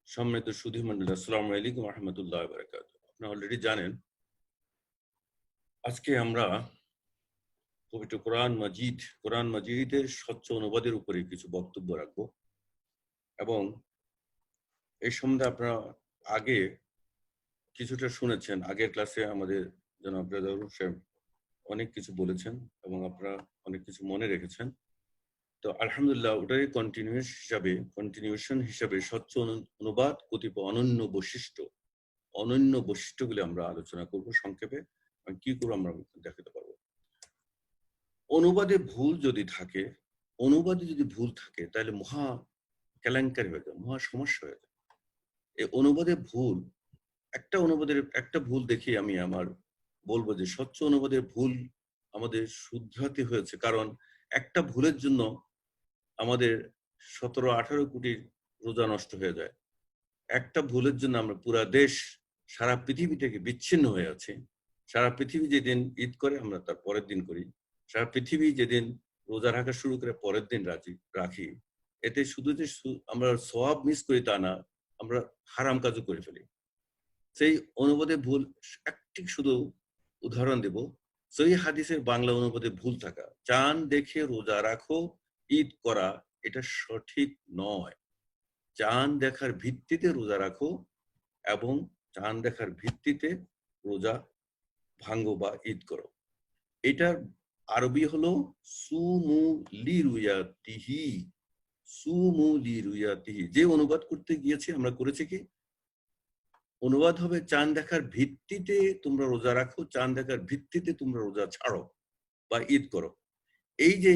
সম্মানিত সুধী মণ্ডলী, আসসালামু আলাইকুম ওয়া রাহমাতুল্লাহি ওয়া বারাকাতুহু। আপনারা অলরেডি জানেন আজকে আমরা পবিত্র কোরআন মাজিদের স্বচ্ছ অনুবাদের উপরে কিছু বক্তব্য রাখবো এবং এই সম্বন্ধে আপনারা আগে কিছুটা শুনেছেন। আগের ক্লাসে আমাদের জনাব রেজাউল সাহেব অনেক কিছু বলেছেন এবং আপনারা অনেক কিছু মনে রেখেছেন। তো আলহামদুলিল্লাহ ওটারই কন্টিনিউশন হিসাবে স্বচ্ছ অনুবাদ কতিপয় অনন্য বৈশিষ্ট্যগুলি আমরা আলোচনা করব সংক্ষেপে। কি করবো আমরা দেখাতে পারবো। অনুবাদে যদি ভুল থাকে তাহলে মহা কেলেঙ্কারি হয়ে যায়, মহা সমস্যা হয়ে যায়। এই অনুবাদের একটা ভুল দেখি আমি বলবো যে স্বচ্ছ অনুবাদের ভুল আমাদের শুধরাতে হয়েছে, কারণ একটা ভুলের জন্য আমাদের 17-18 কোটি রোজা নষ্ট হয়ে যায়। একটা ভুলের জন্য আমরা পুরা দেশ, সারা পৃথিবী থেকে বিচ্ছিন্ন হয়ে আছে। সারা পৃথিবী যেদিন ঈদ করে আমরা তার পরের দিন করি, সারা পৃথিবী যেদিন রোজা রাখা শুরু করে পরের দিন রাখি। এতে শুধু যে আমরা সওয়াব মিস করি তা না, আমরা হারাম কাজও করে ফেলি। সেই অনুবাদে ভুল একটি শুধু উদাহরণ দেব। সহিহ হাদিসের বাংলা অনুবাদে ভুল থাকা, চাঁদ দেখে রোজা রাখো ঈদ করা, এটা সঠিক নয়। চাঁদ দেখার ভিত্তিতে রোজা রাখো এবং চাঁদ দেখার ভিত্তিতে রোজা ভাঙ্গো বা ঈদ করো। এটার আরবি হলো সুমু লিরুয়াতিহি। যে অনুবাদ করতে গিয়েছি আমরা করেছি কি, অনুবাদ হবে চাঁদ দেখার ভিত্তিতে তোমরা রোজা রাখো, চাঁদ দেখার ভিত্তিতে তোমরা রোজা ছাড়ো বা ঈদ করো। এই যে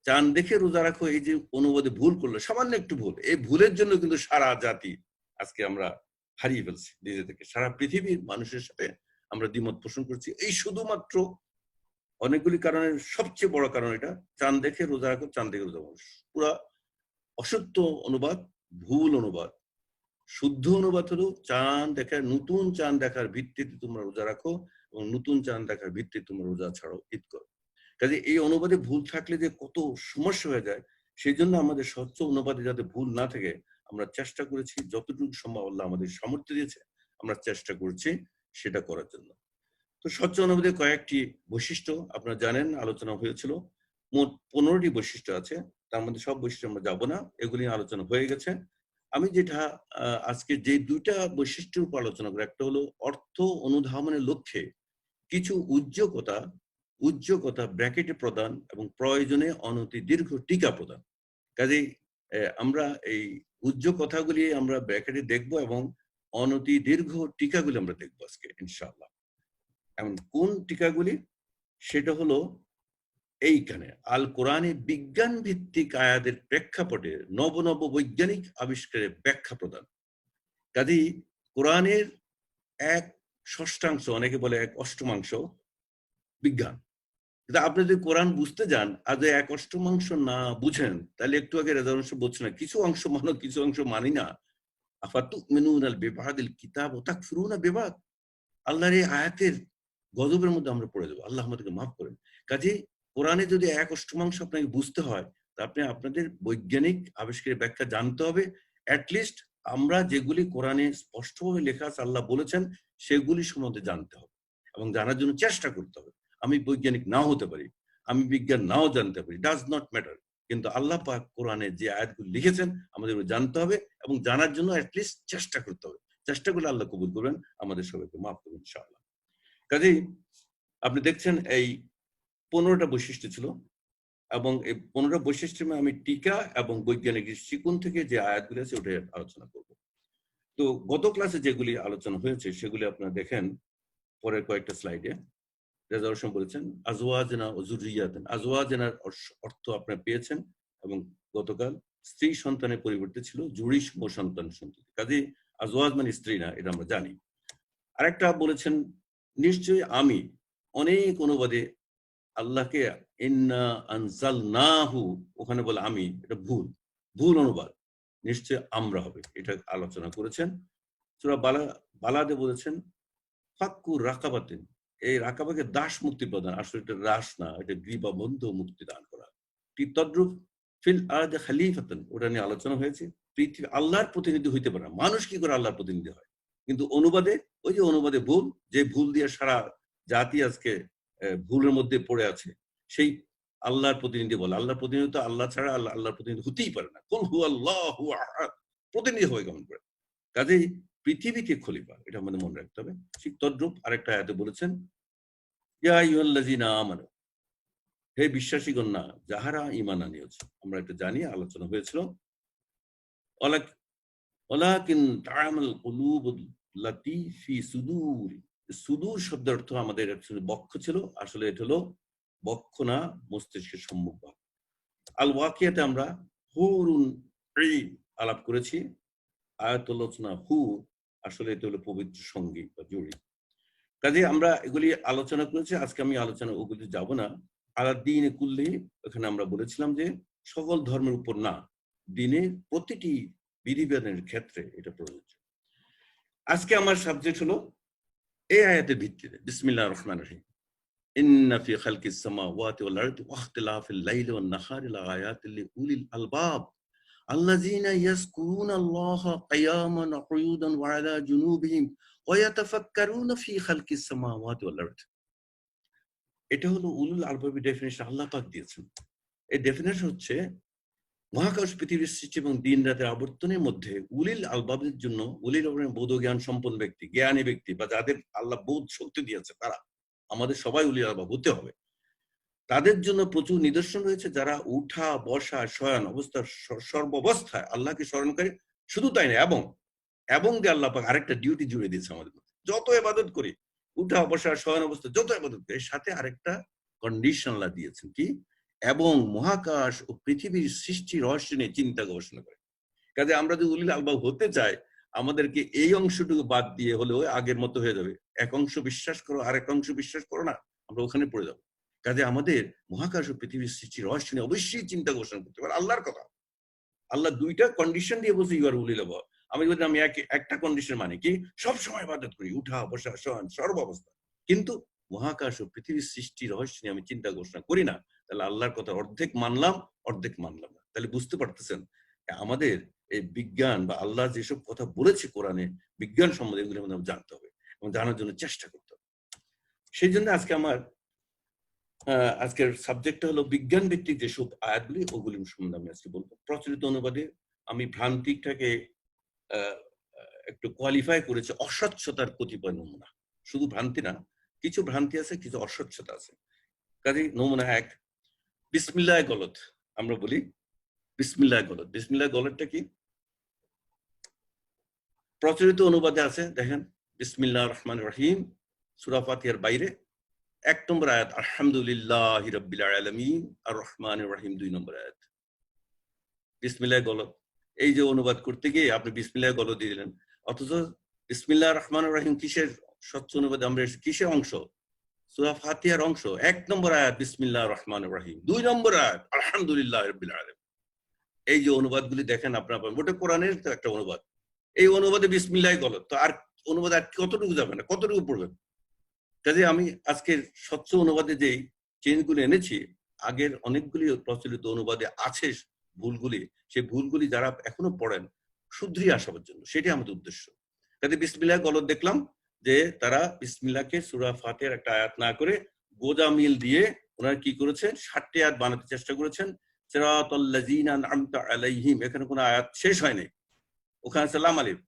চাঁদ দেখে রোজা রাখো, এই যে অনুবাদে ভুল করলো, সামান্য একটু ভুল, এই ভুলের জন্য কিন্তু সারা জাতি আজকে আমরা হারিয়ে ফেলছি নিজে থেকে। সারা পৃথিবীর মানুষের সাথে আমরা দ্বিমত পোষণ করছি এই শুধুমাত্র অনেকগুলি কারণের সবচেয়ে বড় কারণ এটা, চাঁদ দেখে রোজা রাখো, চাঁদ দেখে রোজা রাখো। পুরা অসত্য অনুবাদ, ভুল অনুবাদ। শুদ্ধ অনুবাদ হলো নতুন চাঁদ দেখার ভিত্তিতে তোমরা রোজা রাখো এবং নতুন চাঁদ দেখার ভিত্তিতে তোমরা রোজা ছাড়ো, ঈদ করো। কাজে এই অনুবাদে ভুল থাকলে যে কত সমস্যা হয়ে যায়, সেই জন্য আমাদের স্বচ্ছ অনুবাদে যাতে ভুল না থাকে আমরা চেষ্টা করেছি, যতটুকু সম্ভব আল্লাহ আমাদের সামর্থ্য দিয়েছে আমরা চেষ্টা করছি সেটা করার জন্য। তো স্বচ্ছ অনুবাদে কয়েকটি বৈশিষ্ট্য আপনারা জানেন, আলোচনা হয়েছিল। মোট 15টি বৈশিষ্ট্য আছে, তার মধ্যে সব বৈশিষ্ট্য আমরা যাব না, এগুলি আলোচনা হয়ে গেছে। আমি যেটা আজকে যে দুইটা বৈশিষ্ট্যের উপর আলোচনা করি, একটা হলো অর্থ অনুধাবনের লক্ষ্যে কিছু উদ্যোগতা ব্র্যাকেটে প্রদান এবং প্রয়োজনে অনতি দীর্ঘ টিকা প্রদান। কাজেই আমরা এই উদ্যোগ কথাগুলি আমরা ব্র্যাকেটে দেখব এবং অনতি দীর্ঘ টিকাগুলি আমরা দেখবো আজকে ইনশাআল্লাহ। এখন কোন টিকাগুলি, সেটা হলো এইখানে আল কোরআনে বিজ্ঞান ভিত্তিক আয়াতের প্রেক্ষাপটে নব বৈজ্ঞানিক আবিষ্কারের ব্যাখ্যা প্রদান। কাজেই কোরআনের 1/6, অনেকে বলে 1/8 বিজ্ঞান। কিন্তু আপনি যদি কোরআন বুঝতে যান আর 1/8 না বুঝেন, তাহলে একটু আগে রেজাল্ট বলছে না, কিছু অংশ মানো কিছু অংশ মানি না। আফাতুমিনুনাল বিবাদিল কিতাব ওয়া তাকফুরুনা বিবাদ। আল্লাহর এই আয়াতের গজবের মধ্যে আমরা পড়ে যাবো, আল্লাহ আমাদেরকে মাফ করেন। কাজে কোরআনে যদি 1/8 আপনাকে বুঝতে হয়, তা আপনি আপনাদের বৈজ্ঞানিক আবিষ্কারের ব্যাখ্যা জানতে হবে। অ্যাটলিস্ট আমরা যেগুলি কোরআনে স্পষ্টভাবে লেখা আছে আল্লাহ বলেছেন সেগুলি সম্বন্ধে জানতে হবে এবং জানার জন্য চেষ্টা করতে হবে। আমি বৈজ্ঞানিক নাও হতে পারি, আমি বিজ্ঞান নাও জানতে পারি, ডাজ নট ম্যাটার, কিন্তু আল্লাহ পাক কোরআনে যে আয়াতগুলো লিখেছেন আমাদের জানতে হবে এবং জানার জন্য অ্যাটলিস্ট চেষ্টা করতে হবে। চেষ্টা করলে আল্লাহ কবুল করবেন, আমাদের সবাইকে মাফ করবেন ইনশাআল্লাহ। কাজেই আপনি দেখছেন এই 15টা বৈশিষ্ট্য ছিল এবং এই 15টা বৈশিষ্ট্যে আমি টিকা এবং বৈজ্ঞানিক দৃষ্টিকোণ থেকে যে আয়াতগুলি আছে ওটা আলোচনা করব। তো গত ক্লাসে যেগুলি আলোচনা হয়েছে সেগুলি আপনারা দেখেন পরের কয়েকটা স্লাইডে। রেজাল্ট বলেছেন আজওয়াজনা ও যুররিয়াতান। আজওয়াজনার অর্থ আপনারা পেয়েছেন এবং গতকাল স্ত্রী সন্তানের পরিবর্তে ছিল জুড়িষ্ম সন্ততি। কাজেই আজওয়াজ মানে স্ত্রী না, এটা আমরা জানি। আরেকটা বলেছেন নিশ্চয়ই আমি, অনেক অনুবাদে আল্লাহকে ইন্না আনজালনাহু ওখানে বলে আমি, এটা ভুল অনুবাদ, নিশ্চয় আমরা হবে, এটা আলোচনা করেছেন। সূরা বালাদে বলেছেন ফাক্কু রাকাবাতিন, এই রাকাবাকে দাস মুক্তি প্রদান, আসলে এটা দাস না, এটা গ্রীবা বন্ধ মুক্তি দান করা। তদ্রুপ ফিল আরদে খলিফাতান, ওটা নিয়ে আলোচনা হয়েছে। পৃথিবী আল্লাহর প্রতিনিধি হইতে পারে না। মানুষ কি করে আল্লাহর প্রতিনিধি হয়? কিন্তু অনুবাদে ওই যে অনুবাদে ভুল, যে ভুল দিয়ে সারা জাতি আজকে ভুলের মধ্যে পড়ে আছে, সেই আল্লাহর প্রতিনিধি বলে। আল্লাহর প্রতিনিধি তো আল্লাহ ছাড়া আল্লাহর প্রতিনিধি হতেই পারে না। কুল হুয়াল্লাহু আহাদ, প্রতিনিধি হবে কেমন করে? কাজেই পৃথিবীকে খলিফা, এটা আমাদের মনে রাখতে হবে। ঠিক তদ্রূপ আরেকটা আয়াতে বলেছেন, ইয়া আইয়ুহাল্লাযীনা আমানু, হে বিশ্বাসীগণ না যাহারা ঈমান আনিয়াছে। আমরা এটা জানি, আলোচনা হয়েছিল। ওয়ালাকিন তা'আমাল কুলুবুল্লাতী ফি সুদূর। সুদূর শব্দের অর্থ আমাদের অ্যাকচুয়ালি বক্ষ ছিল, আসলে এটা হলো বক্ষ না, মস্তিষ্কের সম্মুখভাগ। আল ওয়াকিয়াতে আমরা হুরুন ঈন আলাপ করেছি। আয়াতুল আলোচনা হুর, আসলে এটা হলো পবিত্র সঙ্গী বা জুড়ি। কাজে আমরা এগুলি আলোচনা করেছি। আজকে আমি আলোচনা ওগুলি যাব না। আলাদ্দীনে কুল্লি, ওখানে আমরা বলেছিলাম যে সকল ধর্মের উপর না, দিনের প্রতিটি বিধিবিধানের ক্ষেত্রে এটা প্রযোজ্য। আজকে আমার সাবজেক্ট হলো এই আয়াতের ভিত্তিতে বিসমিল্লাহির রহমানির রহিম। ইন্না ফি খালকিস সামাওয়াতি ওয়াল আরদি ওয়া ইখতিলাফিল লাইলি ওয়ান নাহারি লাআয়াতিল লিউলিল আলবাব আল্লাযীনা ইয়াযকুরুনাল্লাহা কিয়ামান ওয়া কুউদান ওয়া আলা জুনুবিহিম ওয়া ইয়াতাফাক্কারুনা ফি খালকিস সামাওয়াতি ওয়াল আরদি। এটা হলো উলুল আলবাবের ডেফিনিশন আল্লাহ পাক দিয়েছেন। এই ডেফিনিশন হচ্ছে মহাকাশ পৃথিবীর সৃষ্টি এবং দিন রাতের আবর্তনের মধ্যে উলিল আলবাবের জন্য, উলিল আলবাবের বোধ জ্ঞান সম্পন্ন ব্যক্তি, জ্ঞানী ব্যক্তি বা যাদের আল্লাহ বোধ শক্তি দিয়েছে, তারা, আমাদের সবাই উলিল আলবাব হতে হবে। তাদের জন্য প্রচুর নিদর্শন রয়েছে, যারা উঠা বসা শয়ন অবস্থার সর্বাবস্থায় আল্লাহকে স্মরণ করে। শুধু তাই না, এবং যে আল্লাহ পাক আরেকটা ডিউটি জুড়ে দিয়েছে আমাদের মধ্যে, যত ইবাদত করি, উঠা বসা শয়ন অবস্থা যত ইবাদত করি, এর সাথে আরেকটা কন্ডিশন আল্লাহ দিয়েছেন, কি? এবং মহাকাশ ও পৃথিবীর সৃষ্টি রহস্য নিয়ে চিন্তা গবেষণা করে। কাজে আমরা যদি উলিল আলবাব হতে চাই, আমাদেরকে এই অংশটুকু বাদ দিয়ে হলেও আগের মতো হয়ে যাবে। এক অংশ বিশ্বাস করো, আরেক অংশ বিশ্বাস করো না, আমরা ওখানে পড়ে যাবো। কাজে আমাদের মহাকাশ ও পৃথিবীর সৃষ্টি রহস্য নিয়ে অবশ্যই চিন্তা গবেষণা করতে পারে। আল্লাহর কথা, আল্লাহ দুইটা কন্ডিশন দিয়ে বলছে ইউ আর উলিল আলবাব। আমি বলি আমি একটা কন্ডিশন মানে কি, সবসময় ইবাদত করি, উঠা বসা শয়ন সর্ব অবস্থা, কিন্তু মহাকাশ ও পৃথিবীর সৃষ্টি রহস্য নিয়ে আমি চিন্তা ঘোষণা করি না, তাহলে আল্লাহর কথা অর্ধেক মানলাম, অর্ধেক মানলাম না। তাহলে বুঝতে পারতেছেন আমাদের এই বিজ্ঞান বা আল্লাহ যেসব কথা বলেছে কোরআনে, বিজ্ঞান সম্বন্ধে এগুলো আমাদের জানতে হবে এবং জানার জন্য চেষ্টা করতে হবে। সেই জন্য আজকে আমার আজকের সাবজেক্টটা হলো বিজ্ঞান ভিত্তিক যেসব আয়াতগুলি, ওগুলি সম্বন্ধে আমি আজকে বলবো। প্রচলিত অনুবাদে আমি ভ্রান্তিটাকে একটু কোয়ালিফাই করেছে অস্বচ্ছতার কতিপয় নমুনা। শুধু ভ্রান্তি না, কিছু ভ্রান্তি আছে, কিছু অস্বচ্ছতা আছে। কাজে নমুনা এক, বিসমিল্লাহ গলত। আমরা বলি বিসমিল্লাহ গলত। বিসমিল্লাহ গলতটা কি? প্রচলিত অনুবাদে আছে, দেখেন, বিসমিল্লাহির রহমানির রহিম, সূরা ফাতিহার বাইরে 1 নম্বর আয়াত, আলহামদুলিল্লাহি রাব্বিল আলামিন আর রহমানির রহিম 2 নম্বর আয়াত। বিসমিল্লাহ গলত, এই যে অনুবাদ করতে গিয়ে আপনি বিসমিল্লাহ গলত দিয়ে দিলেন, অথচ বিসমিল্লাহির রহমানির রহিম কিসের স্বচ্ছ অনুবাদে আমরা কিসের অংশ? সূরা ফাতিহার অংশ। 1 নম্বর আয়াত বিসমিল্লাহির রহমানির রহিম, 2 নম্বর আয়াত আলহামদুলিল্লাহি রাব্বিল আলামিন। এই যে অনুবাদগুলি দেখেন আপনারা, ওটা কোরআনের তো একটা অনুবাদ। এই অনুবাদে বিসমিল্লাহ গলত, তো আর অনুবাদ আর কতটুকু যাবে না, কতটুকু পড়বেন? কাজে আমি আজকের স্বচ্ছ অনুবাদে যেই চেঞ্জগুলি এনেছি, আগের অনেকগুলি প্রচলিত অনুবাদে আছে ভুলগুলি, সেই ভুলগুলি যারা এখনো পড়েন শুধরিয়ে আসার জন্য, সেটাই আমাদের উদ্দেশ্য। কাজে বিসমিল্লাহ গলত দেখলাম যে তারা বিসমিল্লাহকে সূরা ফাতিহার একটা আয়াত না করে গোজা মিল দিয়ে ওনারা কি করেছেন, 60টি আয়াত বানাতে চেষ্টা করেছেন। সিরাতাল্লাযীনা আন'আমতা আলাইহিম, এখানে কোনো আয়াত শেষ হয়নি, ওখানে সালাম আলিফ,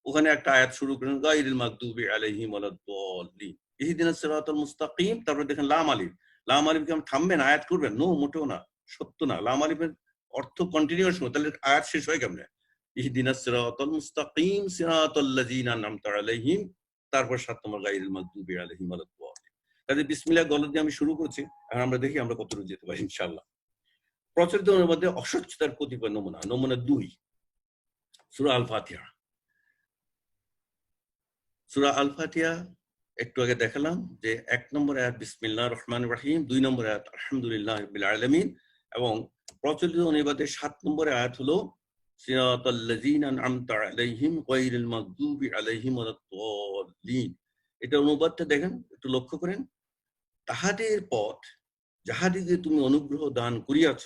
ওখানে একটা আয়াত শুরু করেন গায়রিল মাগদুবি আলাইহিম ওয়ালাদ-দাল্লিন, ইহদিনাস সিরাতাল মুস্তাকিম, তারপরে দেখেন লাম আলিফ। লাম আলিফ কি থামবেন, আয়াত করবেন? নো, মোটেও না, সত্য না। লাম আলিফের অর্থ কন্টিনিউয়াস, তাহলে আয়াত শেষ হয় কেমনে? ইহদিনাস সিরাতাল মুস্তাকিম সিরাতাল্লাযীনা আন'আমতা আলাইহিম, তারপর 7 নম্বর গায়রিল মাগদুবি আলাইহিম ওয়ালাদ-দাল্লিন। কাজে বিসমিল্লাহ গলত দিয়ে আমি শুরু করছি, এখন আমরা দেখি আমরা কতদূর যেতে পারি ইনশাআল্লাহ। প্রচলিত অনুবাদে অস্বচ্ছতার কতিপয় নমুনা। নমুনা 2, সূরা আল ফাতিহা। সূরা আল ফাতিহা একটু আগে দেখালাম যে 1 নম্বর আয়াত বিসমিল্লাহির রহমানির রহিম, 2 নম্বর আয়াত আলহামদুলিল্লাহি রাব্বিল আলামিন, এবং প্রচলিত অনুবাদে 7 নম্বর আয়াত হলো সিরাতাল্লাযীনা আন'আমতা আলাইহিম গায়রিল মাগদুবি আলাইহিম ওয়ালাদ-দাল্লিন। এটা অনুবাদটা দেখেন, একটু লক্ষ্য করেন। তাহাদের পথ যাহাদিকে তুমি অনুগ্রহ দান করিয়াছ,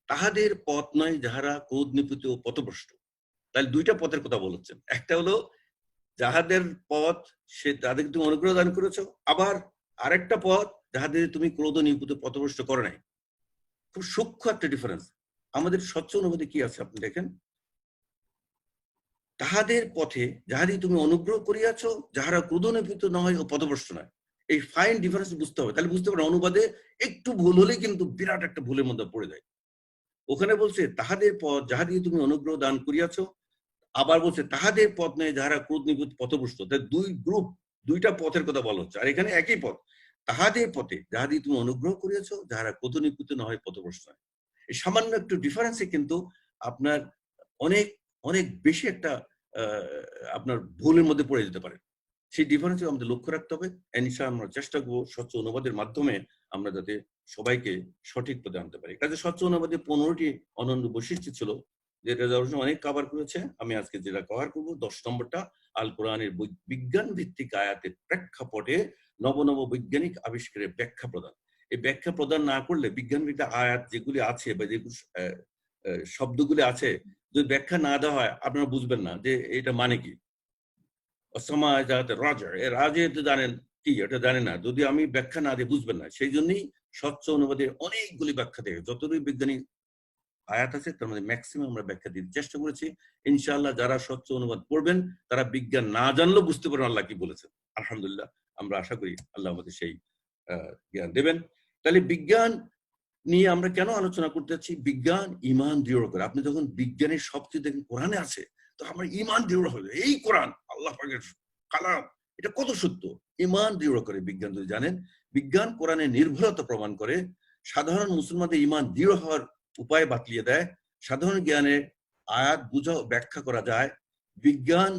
তাহাদের পথ নয় যাহারা ক্রোধ নিপীড়িত ও পথভ্রষ্ট। তাহলে দুইটা পথের কথা বলছেন। একটা হলো যাহাদের পথ সে তাদেরকে তুমি অনুগ্রহ দান করেছো, আবার আরেকটা পথ যাহাদের তুমি ক্রোধ নিপুত পথভ্রষ্ট করে নাই। খুব সূক্ষ্ম একটা ডিফারেন্স। আমাদের স্বচ্ছ অনুবাদে কি আছে আপনি দেখেন, তাহাদের পথে যাহাদের তুমি অনুগ্রহ করিয়াছ, যাহারা ক্রোধ নিপুত নয় ও পথভ্রষ্ট নয়। এই ফাইন ডিফারেন্স বুঝতে হবে, তাহলে বুঝতে পারেন অনুবাদে একটু ভুল হলেই কিন্তু বিরাট একটা ভুলের মধ্যে পড়ে যায়। ওখানে বলছে তাহাদের পথ যাহাদের তুমি অনুগ্রহ দান করিয়াছ, আবার বলছে তাহাদের পথ নেই যাহারা ক্রোধ নিপুত পথভ্রষ্ট। দুই গ্রুপ, দুইটা পথের কথা বলা হচ্ছে। আর এখানে একই পথ, তাহাদের পথে যাহাদের তুমি অনুগ্রহ করিয়াছ, যাহারা ক্রোধ নিপুত নয় পথভ্রষ্ট নয়। এই সামান্য একটু ডিফারেন্সে কিন্তু আপনার অনেক অনেক বেশি একটা আপনার ভুলের মধ্যে পড়ে যেতে পারে। সেই ডিফারেন্স আমাদের লক্ষ্য রাখতে হবে। ইনশাআল্লাহ আমরা চেষ্টা করবো স্বচ্ছ অনুবাদের মাধ্যমে আমরা যাতে সবাইকে সঠিক পথে আনতে পারি। কাজে স্বচ্ছ অনুবাদে 15টি অনন্য বৈশিষ্ট্য ছিল, যেটা অনেক কভার করেছে। আমি আজকে যেটা কভার করবো 10 নম্বরটা, আল কোরআনের বিজ্ঞান ভিত্তিক আয়াতের প্রেক্ষাপটে নব নব বৈজ্ঞানিক আবিষ্কারের ব্যাখ্যা প্রদান। এই ব্যাখ্যা প্রদান না করলে বিজ্ঞান ভিত্তিক আয়াত যেগুলি আছে বা যেগুলি শব্দগুলি আছে, যদি ব্যাখ্যা না দেওয়া হয় আপনারা বুঝবেন না যে এটা মানে কি। রাজে তো জানেন কি, এটা জানে না, যদি আমি ব্যাখ্যা না দিয়ে বুঝবেন না। সেই জন্যই স্বচ্ছ অনুবাদে অনেকগুলি ব্যাখ্যা থাকে, যতগুলি বৈজ্ঞানিক আয়াত আছে তার মধ্যে ম্যাক্সিমাম আমরা ব্যাখ্যা দিতে চেষ্টা করেছি। ইনশাআল্লাহ যারা স্বচ্ছ অনুবাদ পড়বেন তারা বিজ্ঞান না জানলেও বুঝতে পারবেন আল্লাহ কি বলেছেন। আলহামদুলিল্লাহ, আমরা আশা করি আল্লাহ আমাদের সেই জ্ঞান দেবেন। তাহলে বিজ্ঞান নিয়ে আমরা কেন আলোচনা করতে যাচ্ছি? বিজ্ঞান ইমান দৃঢ় করে। আপনি যখন বিজ্ঞানের সবচেয়ে দেখেন কোরআনে আছে, তো আমার ইমান দৃঢ় হবে, এই কোরআন আল্লাহ পাকের কালাম, এটা কত সত্য। ইমান দৃঢ় করে বিজ্ঞান যদি জানেন। বিজ্ঞান কোরআনে নির্ভরতা প্রমাণ করে, সাধারণ মুসলমানদের ইমান দৃঢ় হওয়ার উপায় বাতলিয়ে দেয়। সাধারণ জ্ঞানে আয়াত বুঝা ব্যাখ্যা করা যায়। বিজ্ঞান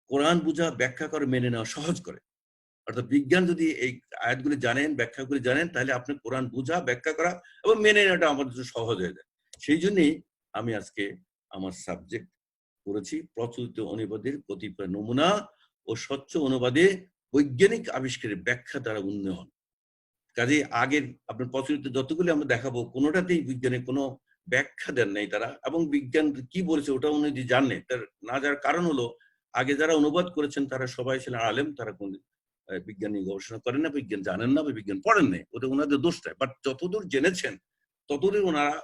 কোরআন বুঝা ব্যাখ্যা করে মেনে নেওয়া সহজ করে। অর্থাৎ বিজ্ঞান যদি এই আয়াতগুলি জানেন, ব্যাখ্যাগুলি জানেন, তাহলে আপনি কোরআন বুঝা ব্যাখ্যা করা এবং মেনে নেওয়াটা আমাদের জন্য সহজ হয়ে যায়। সেই জন্যই আমি আজকে আমার সাবজেক্ট করেছি প্রচলিত অনুবাদের কতিপয় নমুনা ও স্বচ্ছ অনুবাদে বৈজ্ঞানিক আবিষ্কারের ব্যাখ্যা দ্বারা উন্নয়ন। কাজে আগের আপনার প্রচলিত যতগুলি আমরা দেখাবো কোনোটাতেই বিজ্ঞানের কোনো ব্যাখ্যা দেন নাই তারা, এবং বিজ্ঞান কি বলেছে ওটা উনি যে জানেন, তার না যার কারণ হলো আগে যারা অনুবাদ করেছেন তারা সবাই ছিলেন আলেম, তারা কোন বিজ্ঞান নিয়ে গবেষণা করেন না, বিজ্ঞান জানেন না বা বিজ্ঞান পড়েন নাই, ওটা ওনাদের দোষটাই। বাট যতদূর জেনেছেন ততদূর ওনারা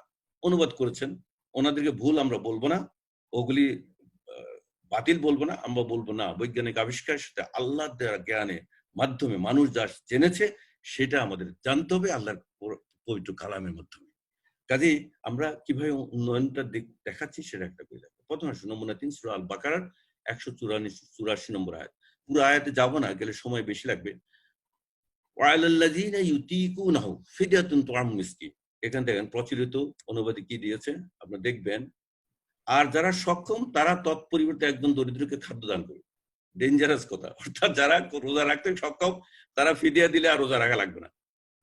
অনুবাদ করেছেন। ওনাদেরকে ভুল আমরা বলবো না, ওগুলি বাতিল বলবো না, আমরা বলবো না বৈজ্ঞানিক আবিষ্কারের সাথে আল্লাহ দেওয়া জ্ঞানের মাধ্যমে মানুষ যা জেনেছে সেটা আমাদের জানতে হবে আল্লাহর পবিত্র কালামের মাধ্যমে। কাজেই আমরা কিভাবে উন্নয়নটা দেখাচ্ছি সেটা একটা করে দেখো। প্রথম আসুন নমুনা 3 সূরা আল বাকারার 184 নম্বর আয়াত। পুরো আয়াতে যাব না, গেলে সময় বেশি লাগবে। ওয়ালাল্লাযিনা ইউতিকুনাহু ফিদিয়াতুন তুআমু মিসকিন। এখান থেকে প্রচলিত অনুবাদে কি দিয়েছে আপনারা দেখবেন, আর যারা সক্ষম তারা তৎপরিবর্তে একজন দরিদ্রকে খাদ্য দান করবে। ডেঞ্জারাস কথা। অর্থাৎ যারা রোজা রাখতে সক্ষম তারা ফিদিয়া দিলে আর রোজা রাখা লাগবে না।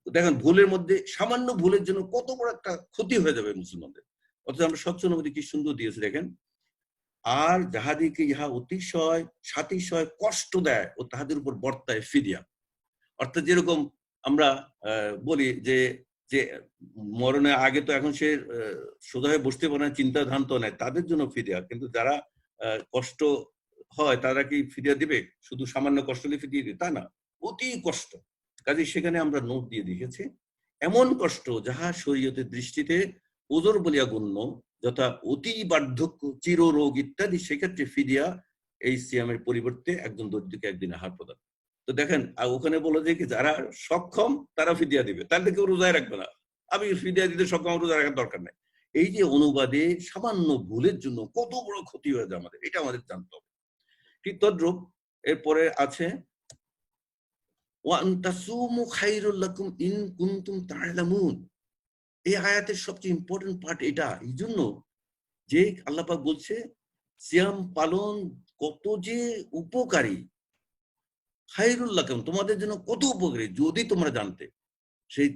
দেখেন ভুলের মধ্যে সামান্য ভুলের জন্য কত বড় একটা ক্ষতি হয়ে যাবে মুসলমানদের। অথচ আমরা স্বচ্ছ অনুবাদে কি সুন্দর দিয়েছে দেখেন, আর যাহাদিকে ইহা অতিশয় সাতিশয় কষ্ট দেয় ও তাহাদের উপর বর্তায় ফিদিয়া। অর্থাৎ যেরকম আমরা বলি যে যে মরণের আগে তো এখন সে সোজা হয়ে বসতে পারে না, চিন্তা ধান্ত নেয়, তাদের জন্য ফিদিয়া। কিন্তু যারা কষ্ট হয় তারা কি ফিদিয়া দিবে? শুধু সামান্য কষ্ট হলে ফিদিয়ে দিবে তা না, অতি কষ্ট। কাজে সেখানে আমরা নোট দিয়ে দেখেছি, এমন কষ্ট যাহা শরীয়তের দৃষ্টিতে ওজর বলিয়া গণ্য, যথা অতি বার্ধক্য, চিররোগ ইত্যাদি, সেক্ষেত্রে ফিদিয়া এই সিয়ামের পরিবর্তে একজন দরিদ্রকে একদিন আহার প্রদান। তো দেখেন ওখানে বলে যে যারা সক্ষম তারা ফিদিয়া দিবে, তাহলে কেউ রোজায় রাখবে না। আমি ফিদিয়া দিতে সক্ষম, রোজা রাখার দরকার নেই। এই যে অনুবাদে সামান্য ভুলের জন্য কত বড় ক্ষতি হয়ে যায় আমাদের, এটা আমাদের জানতে হবে। ঠিক তদ্রূপ এরপরে আছে ওয়ান তাসুমু খায়রুল লাকুম ইন কুনতুম তা'লামুন। এই আয়াতের সবচেয়ে ইম্পর্টেন্ট পার্ট এটা। এই জন্য যে আল্লাহ পাক বলছে সিয়াম পালন কত যে উপকারী, খায়রুল লাকুম তোমাদের জন্য কত উপকারী যদি তোমরা জানতে। সেই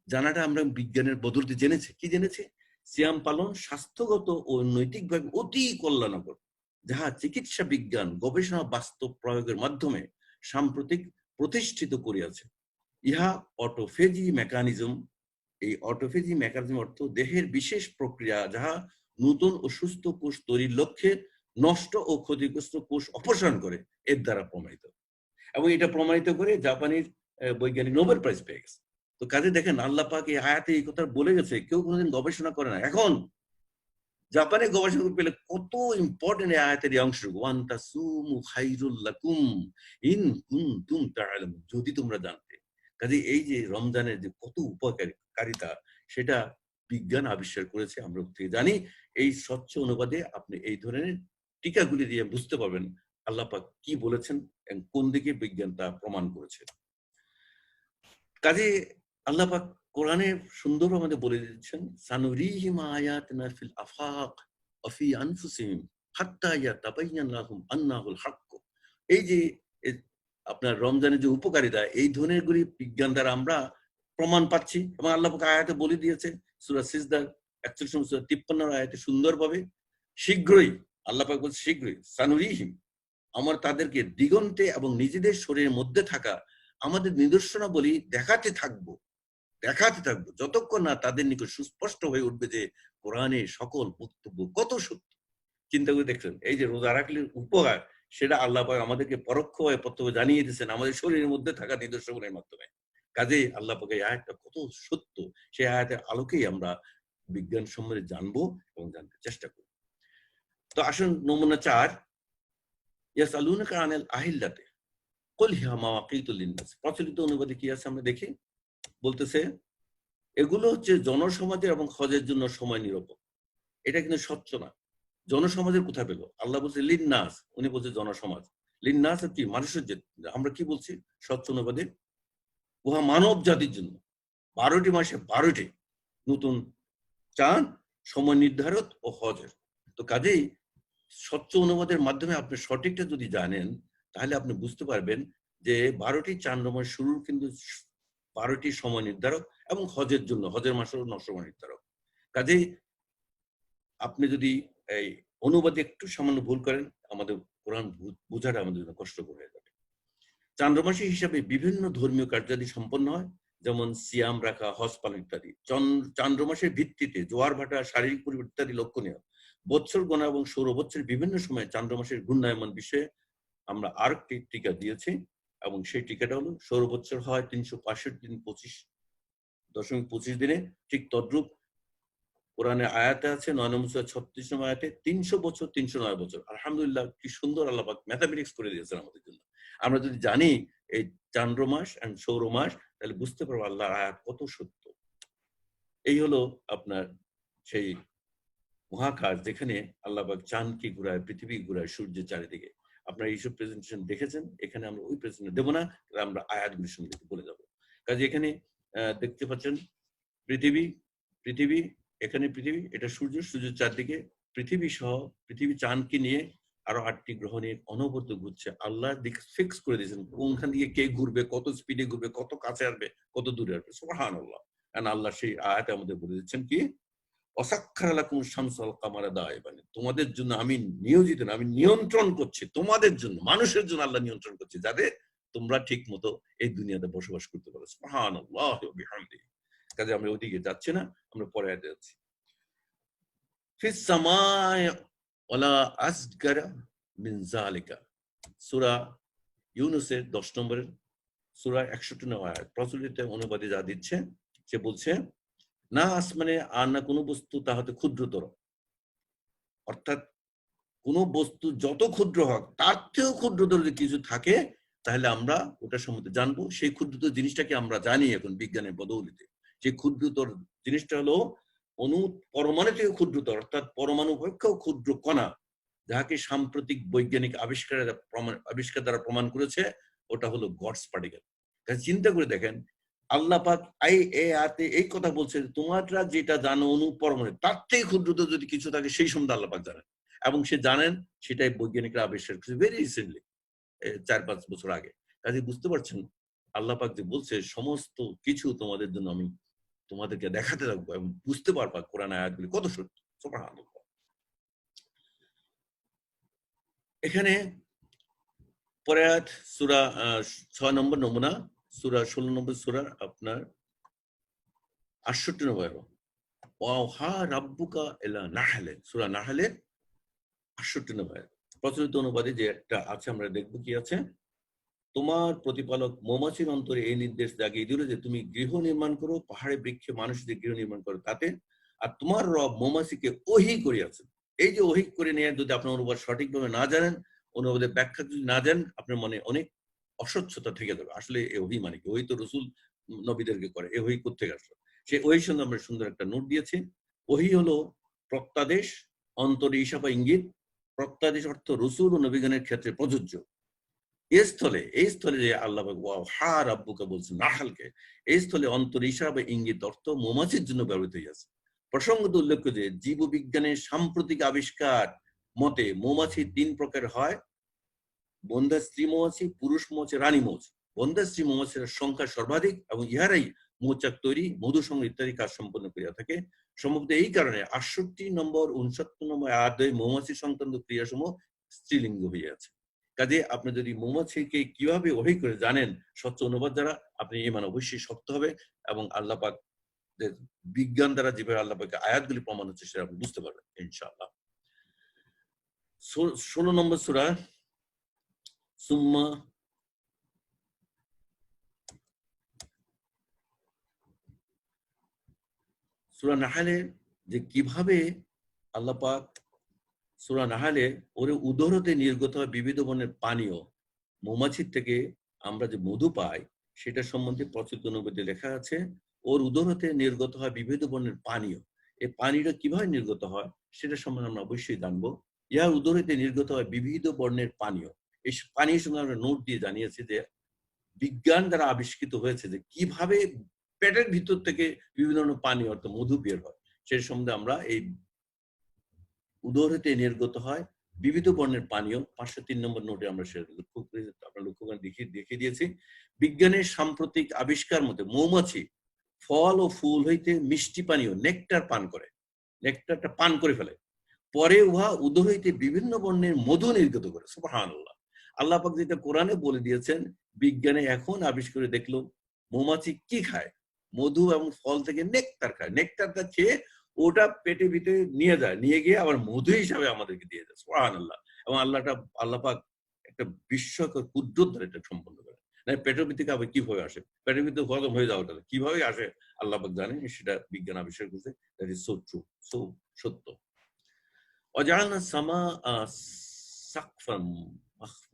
জানাটা আমরা বিজ্ঞানের বদৌলতে জেনেছি। কি জেনেছি? সিয়াম পালন স্বাস্থ্যগত ও নৈতিকভাবে অতি কল্যাণকর, যাহা চিকিৎসা বিজ্ঞান গবেষণা বাস্তব প্রয়োগের মাধ্যমে সাম্প্রতিক প্রতিষ্ঠিত করিয়াছে। ইহা অটোফেজি মেকানিজম। এই অটোফেজি মেকানিজম অর্থ দেহের বিশেষ প্রক্রিয়া যাহা নতুন ও সুস্থ কোষ তৈরির লক্ষ্যে নষ্ট ও ক্ষতিগ্রস্ত কোষ অপসারণ করে এর দ্বারা প্রমাণিত। এবং এটা প্রমাণিত করে জাপানির বৈজ্ঞানিক নোবেল প্রাইজ পেয়ে গেছে। তো কাজে দেখেন আল্লাহ পাক এই আয়াতে এই কথা বলে গেছে, কেউ কোনোদিন গবেষণা করে না। এখন জাপানে গবেষণা পেলে কত ইম্পর্টেন্ট এই আয়াতের এই অংশটুকু, ওয়ান তাসুমু খাইরুল লাকুম ইন কুনতুম তা'লামুন, যদি তোমরা জানতে। কাজে এই যে রমজানের যে কত উপকারিতা সেটা বিজ্ঞান আবিষ্কার করেছে, আমরা থেকে জানি। এই স্বচ্ছ অনুবাদে আপনি এই ধরনের টিকাগুলি দিয়ে বুঝতে পারবেন আল্লাহ পাক কি বলেছেন এবং কোন দিকে বিজ্ঞান তা প্রমাণ করেছে। কাজে আল্লাহ পাক কোরআনে সুন্দর আমাদের বলে দিচ্ছেন, সানুরিহিম আয়াতিনা ফিল আফাক ওয়া ফি আনফুসিহিম হাত্তা ইয়াতাবায়্যানা লাহুম আন্নাহুল হক। এই যে আপনার রমজানের যে উপকারিতা, এই ধরনের গুলি বিজ্ঞান দ্বারা আমরা প্রমাণ পাচ্ছি এবং আল্লাহ পাক আয়াতে বলে দিয়েছে সূরা সিজদার 41 সূরা 53 আয়াতে সুন্দরভাবে, শীঘ্রই আল্লাহ পাক বলছে শীঘ্রই সানুরিহিম, আমরা তাদেরকে দিগন্তে এবং নিজেদের শরীরের মধ্যে থাকা আমাদের নিদর্শনাবলী দেখাতে থাকবো যতক্ষণ না তাদের নিকট সুস্পষ্ট হয়ে উঠবে যে কোরআনের সকল বক্তব্য কত সত্য। চিন্তা করে দেখছেন, এই যে রোজা রাখলে উপকার, সেটা আল্লাহ পাক আমাদেরকে পরোক্ষভাবে প্রত্যক্ষ জানিয়ে দিয়েছেন আমাদের শরীরের মধ্যে থাকা নিদর্শনের মাধ্যমে। কাজেই আল্লাহ পাক এই আয়াতটা কত সত্য, সেই আয়াতের আলোকেই আমরা বিজ্ঞান সম্বন্ধে জানবো এবং জানতে চেষ্টা করব। তো আসুন নমুনা 4, ইয়াসআলুনাকা আনিল আহিল্লাতি কুল হিয়া মাওয়াকিতুল লিন্নাস। প্রচলিত অনুবাদে কি আছে আমরা দেখি। বলতেছে এগুলো হচ্ছে জনসমাজের এবং হজের জন্য সময় নিরপেক্ষ। এটা কিন্তু স্বচ্ছ না। জনসমাজের কোথায় পেল? আল্লাহ বলছে লিন্নাস, উনি বলছে জনসমাজ। লিন্নাস কি? মানুষের যে, আমরা কি বলছি স্বচ্ছ অনুবাদে? উহা মানব জাতির জন্য 12টি মাসে 12টি নতুন চাঁদ, সময় নির্ধারণ ও হজের। তো কাজেই স্বচ্ছ অনুবাদের মাধ্যমে আপনি সঠিকটা যদি জানেন, তাহলে আপনি বুঝতে পারবেন যে 12টি চান্দ্রমাস শুরুর কিন্তু 12টি সময় নির্ধারক এবং হজের জন্য, হজের মাসের সময় নির্ধারক। কাজেই আপনি যদি এই অনুবাদে একটু সামান্য ভুল করেন, আমাদের কোরআন বোঝাটা আমাদের জন্য কষ্টকর হয়ে যাবে। চান্দ্রমাসী হিসাবে বিভিন্ন ধর্মীয় কার্যাদি সম্পন্ন হয়, যেমন সিয়াম রাখা, হজ পালন ইত্যাদি। চান্দ্রমাসের ভিত্তিতে জোয়ার ভাটা, শারীরিক পরিবর্তন ইত্যাদি লক্ষণীয়। বৎসর গণনা এবং সৌর বৎসরের বিভিন্ন সময় চান্দ্রমাসের ঘূর্ণায়মান বিষয়ে আমরা আরেকটি টিকা দিয়েছি, এবং সেই টিকাটা হলো সৌর বৎসর হয় 365 দিন 25.25 দিনে। ঠিক তদ্রূপ কোরআনের আয়াতে আছে 9 নম্বর সূরা 36 নম্বর আয়াতে 300 বছর 309 বছর। আলহামদুলিল্লাহ, কি সুন্দর আল্লাহ পাক ম্যাথমেটিক্স করে দিয়েছেন আমাদের জন্য। আমরা যদি জানি এই চান্দ্র মাস এন্ড সৌর মাস, তাহলে বুঝতে পারবো আল্লাহর আয়াত কত সত্য। এই হলো আপনার সেই মহাকাশ, যেখানে আল্লাহ পাক চাঁদকে ঘুরায়, পৃথিবী ঘুরায় সূর্যের চারিদিকে। আপনারা এইসব প্রেজেন্টেশন দেখেছেন, এখানে আমরা ওই প্রেজেন্টেশন দেব না, আমরা আয়াতগুলি শুনে বলে যাব। কাজে এখানে দেখতে পাচ্ছেন পৃথিবী, এখানে পৃথিবী, এটা সূর্য, সূর্যের চারদিকে পৃথিবী সহ, পৃথিবী চাঁদকে নিয়ে আরো 8টি গ্রহ নিয়ে অনবরত ঘুরছে। আল্লাহ দিক ফিক্স করে দিয়েছেন কোনখান দিয়ে কে ঘুরবে, কত স্পিডে ঘুরবে, কত কাছে আসবে, কত দূরে আসবে। সুবহানাল্লাহ। কারণ আল্লাহ সেই আয়াতে আমাদের বলে দিচ্ছেন কি, অসাক্ষার লাকুম শামস ওয়াল কামারা দায়বান, তোমাদের জন্য আমি নিয়োজিত না, আমি নিয়ন্ত্রণ করছি, তোমাদের জন্য, মানুষের জন্য আল্লাহ নিয়ন্ত্রণ করছে, যাতে তোমরা ঠিক মতো এই দুনিয়াতে বসবাস করতে পারো। সুবহানাল্লাহ ওয়া বিহামদিহি। কাজে আমরা ওইদিকে যাচ্ছি না, আমরা পরে আয়াতে যাচ্ছি। ফিস সামাই ওয়ালা আসগারা মিন যালিকা, সূরা ইউনূসের 10 নম্বরের সূরা 61 নম্বর আয়াত। প্রচলিত অনুবাদে যা দিচ্ছে, সে বলছে না আসমানে আর না কোনো বস্তু তাহাতে ক্ষুদ্রতর, অর্থাৎ কোন বস্তু যত ক্ষুদ্র হোক তার থেকেও ক্ষুদ্রতর যদি কিছু থাকে, তাহলে আমরা ওটা সম্বন্ধে জানবো। সেই ক্ষুদ্রতর জিনিসটাকে আমরা জানি এখন বিজ্ঞানের বদৌলতে। সেই ক্ষুদ্রতর জিনিসটা হলো পরমাণু থেকে ক্ষুদ্রতর, অর্থাৎ পরমাণু অপেক্ষাও ক্ষুদ্র কণা, যাকে সাম্প্রতিক বৈজ্ঞানিক আবিষ্কার দ্বারা প্রমাণ করেছে, ওটা হলো গডস পার্টিকেল। চিন্তা করে দেখেন, আল্লাহ পাক এই কথা বলছে, তোমরা যেটা জানো পরমাণু, তার থেকে ক্ষুদ্রতর যদি কিছু থাকে সেই সম্বন্ধে আল্লাহ পাক জানেন, এবং সে জানেন সেটাই বৈজ্ঞানিকরা আবিষ্কার করেছে ভেরি রিসেন্টলি, 4-5 বছর আগে। কাজে বুঝতে পারছেন আল্লাহ পাক যে বলছে সমস্ত কিছু তোমাদের জন্য আমি তোমাদেরকে দেখাতে থাকবো, এবং বুঝতে পারবা কোরআন আয়াতগুলি কত সত্য। সুবহানাল্লাহ। এখানে পরে আয়াত সূরা 6 নম্বর নমুনা, সূরা 16 নম্বর সূরার আপনার 68 নম্বর, ওয়াহা রাব্বুকা ইলা নাহলে, সূরা নাহলের 68 নম্বর আয়াত। প্রচলিত অনুবাদে যে একটা আছে আমরা দেখবো কি আছে, তোমার প্রতিপালক মৌমাছির অন্তরে এই নির্দেশ জাগিয়ে দিল যে তুমি গৃহ নির্মাণ করো, পাহাড়ে বৃক্ষে মানুষদের গৃহ নির্মাণ করো তাতে, আর তোমার রব মৌমাছিকে ওহী করিয়াছেন। এই যে ওহী করে নিয়ে যদি আপনার অনুবাদ সঠিকভাবে না জানেন, অনুবাদের ব্যাখ্যা যদি না জানেন, আপনার মনে অনেক অস্বচ্ছতা থেকে যাবে। আসলে এই ওহী মানে কি? ওহী তো রসুল নবীদেরকে করে, এই ওহী কোত্থেকে আসলো? সেই ওহীর সঙ্গে আমরা সুন্দর একটা নোট দিয়েছি। ওহী হলো প্রত্যাদেশ, অন্তরে ইশারা ইঙ্গিত। প্রত্যাদেশ অর্থ রসুল ও নবীগণের ক্ষেত্রে প্রযোজ্য। এই স্থলে যে আল্লাহ হা রাব্বুকা বলছেন নাহালকে, এই স্থলে অন্তর ইশারা বা ইঙ্গিত অর্থ মৌমাছির জন্য ব্যবহৃত হইয়াছে। প্রসঙ্গত উল্লেখ্য যে জীববিজ্ঞানের সাম্প্রতিক আবিষ্কার মতে মৌমাছি 3 প্রকার হয়: বন্ধা স্ত্রী মৌমাছি, পুরুষ মৌমাছি, রানী মৌমাছি। বন্ধা স্ত্রী মৌমাছির সংখ্যা সর্বাধিক এবং ইহারাই মৌচাক তৈরি, মধু সংগ্রহ ইত্যাদি কাজ সম্পন্ন করিয়া থাকে। সম্ভবত এই কারণে 68 নম্বর 69 নম্বর আয়াতে মৌমাছি সংক্রান্ত ক্রিয়াসমূহ স্ত্রীলিঙ্গ হইয়াছে। কাজে আপনি যদি মৌমাছিকে কিভাবে ওহী করে জানেন স্বচ্ছ অনুবাদ দ্বারা, আপনি ইমান অবশ্যই শক্ত হবে এবং আল্লাহ পাক বিজ্ঞান দ্বারা যেভাবে আল্লাহ পাকের আয়াতগুলি প্রমাণ হচ্ছে সেটা আপনি বুঝতে পারবেন ইনশাআল্লাহ। 16 নম্বর সূরা সুম্মা সূরা নাহলে যে কিভাবে আল্লাহ পাক সূরা নাহলে ওর উদর হতে নির্গত হয় বিবিধ বর্ণের পানীয়, মৌমাছির থেকে আমরা যে মধু পাই সেটা সম্বন্ধে প্রচলিত অনুবাদে লেখা আছে। ওর উদর হতে নির্গত হয় বিবিধ বর্ণের পানীয়। এই পানিটা কিভাবে নির্গত হয় সেটা সম্বন্ধে আমরা অবশ্যই জানবো। ইহার উদর হতে নির্গত হয় বিবিধ বর্ণের পানীয়। এই পানির সঙ্গে আমরা নোট দিয়ে জানিয়েছি যে বিজ্ঞান দ্বারা আবিষ্কৃত হয়েছে যে কিভাবে পেটের ভিতর থেকে বিভিন্ন ধরনের পানি অর্থাৎ মধু বের হয়। সেই সম্বন্ধে আমরা এই উদর হতে নির্গত হয় বিবিধ বর্ণের পানীয় 503 নম্বর নোটে আমরা সেটা লক্ষ্য করে আপনার লক্ষ্য করে দেখিয়ে দিয়েছি। বিজ্ঞানের সাম্প্রতিক আবিষ্কার মতে মৌমাছি ফল ও ফুল হইতে মিষ্টি পানীয় নেকটার পান করে, নেকটারটা পান করে ফেলে, পরে উহা উদর হইতে বিভিন্ন বর্ণের মধু নির্গত করে। সুবহানাল্লাহ। আল্লাহ পাক যেটা কোরআনে বলে দিয়েছেন, বিজ্ঞানে এখন আবিষ্কার করে দেখলো মৌমাছি কি খায়, মধু এবং ফল থেকে নেকটার খায়। নেকটারটা খেয়ে ওটা পেটে ভিতরে নিয়ে যায়, নিয়ে গিয়ে আবার মধু হিসাবে আমাদেরকে দিয়ে যায়। সুবহানাল্লাহ। এবং আল্লাহ পাক একটা বিস্ময়কর কুদরত দ্বারা এটা সম্পন্ন করে। না পেটের ভিতরে আবার কিভাবে আসে, পেটের ভিতরে হজম হয়ে যাওয়াটা কিভাবে আসে আল্লাহ পাক জানেন, সেটা বিজ্ঞান আবিষ্কার করছে। That is so true, so সত্য। وجعلنا السماء سقفا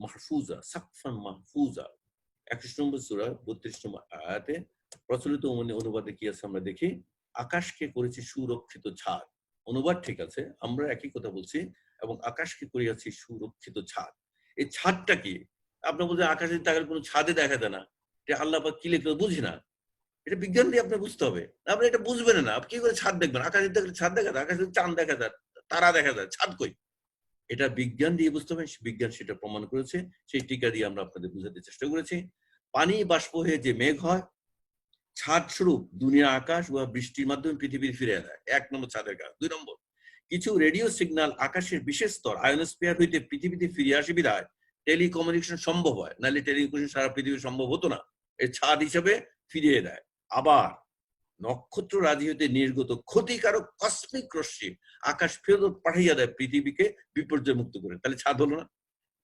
محفوظا سقفا محفوظا 21 নম্বর সূরা 32 নম্বর আয়াতে প্রচলিত অনুবাদে কি আছে আমরা দেখি, আকাশকে করেছি সুরক্ষিত ছাদ। অনুবাদ ঠিক আছে, আমরা একই কথা বলছি। এবং আকাশকে করিয়াছি সুরক্ষিত ছাদ। এই ছাদটা কি? আপনি বলছেন আকাশে তাকালে কোনো ছাদে দেখা যায় না, এটা আল্লাহ পাক কি লিখলো বুঝি না। এটা বিজ্ঞান দিয়ে আপনার বুঝতে হবে। আপনি এটা বুঝবেন না, আপনি কি করে ছাদ দেখবেন? আকাশে দেখলে ছাদ দেখা যায়? আকাশে চাঁদ দেখা যায়, তারা দেখা যায়, ছাদ কই? এটা বিজ্ঞান দিয়ে বুঝতে হবে। বিজ্ঞান সেটা প্রমাণ করেছে। সেই টিকা দিয়ে আমরা আপনাদের বুঝাতে চেষ্টা করেছি। পানি বাষ্প হয়ে যে মেঘ হয়, ছাদ স্বরূপ দুনিয়া আকাশ বা বৃষ্টির মাধ্যমে পৃথিবীর ফিরে দেয়। 1 নম্বর ছাদের কাজ। 2 নম্বর, কিছু রেডিও সিগন্যাল আকাশের বিশেষ স্তর আয়োনোস্ফিয়ার হইতে পৃথিবীতে ফিরে আসে বিধায় টেলিকমিউনিকেশন সম্ভব হয়, নাহলে টেলিকমিউনিকেশন সারা পৃথিবী সম্ভব হতো না। এর ছাদ হিসেবে ফিরিয়ে দেয়। আবার নক্ষত্র রাজি হইতে নির্গত ক্ষতিকারক কসমিক রশ্মি আকাশ ফেরত পাঠাইয়া দেয় পৃথিবীকে বিপর্যয় মুক্ত করে। তাহলে ছাদ হলো না?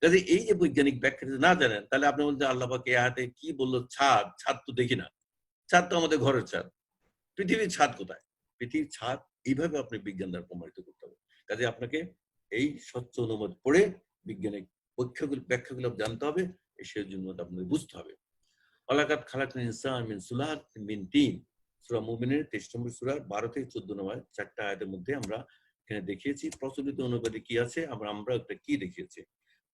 কাজে এই যে বৈজ্ঞানিক ব্যাখ্যা যদি না জানেন, তাহলে আপনি বলছেন আল্লাহ পাক এই আয়াতে কি বললো ছাদ, ছাদ তো দেখি না। ছাদ তো আমাদের ঘরের ছাদ। পৃথিবীর ছাদ কোথায়? পৃথিবীর ছাদ এইভাবে আপনি বিজ্ঞান দ্বারা প্রমাণিত করতে হবে। কাজে আপনাকে এই স্বচ্ছ অনুবাদ পড়ে বিজ্ঞানিক ব্যাখ্যাগুলো জানতে হবে। সেই জন্য আপনাদের বুঝতে হবে। ওয়ালাকাদ খালাকনাল ইনসানা মিন সুলালাতিন মিন তিন, সূরা মুমিনের 23 নম্বর সূরা 12 থেকে 14 নম্বর 4টা আয়াতের মধ্যে আমরা এখানে দেখিয়েছি। প্রচলিত অনুবাদে কি আছে, আমরা একটা কি দেখিয়েছি।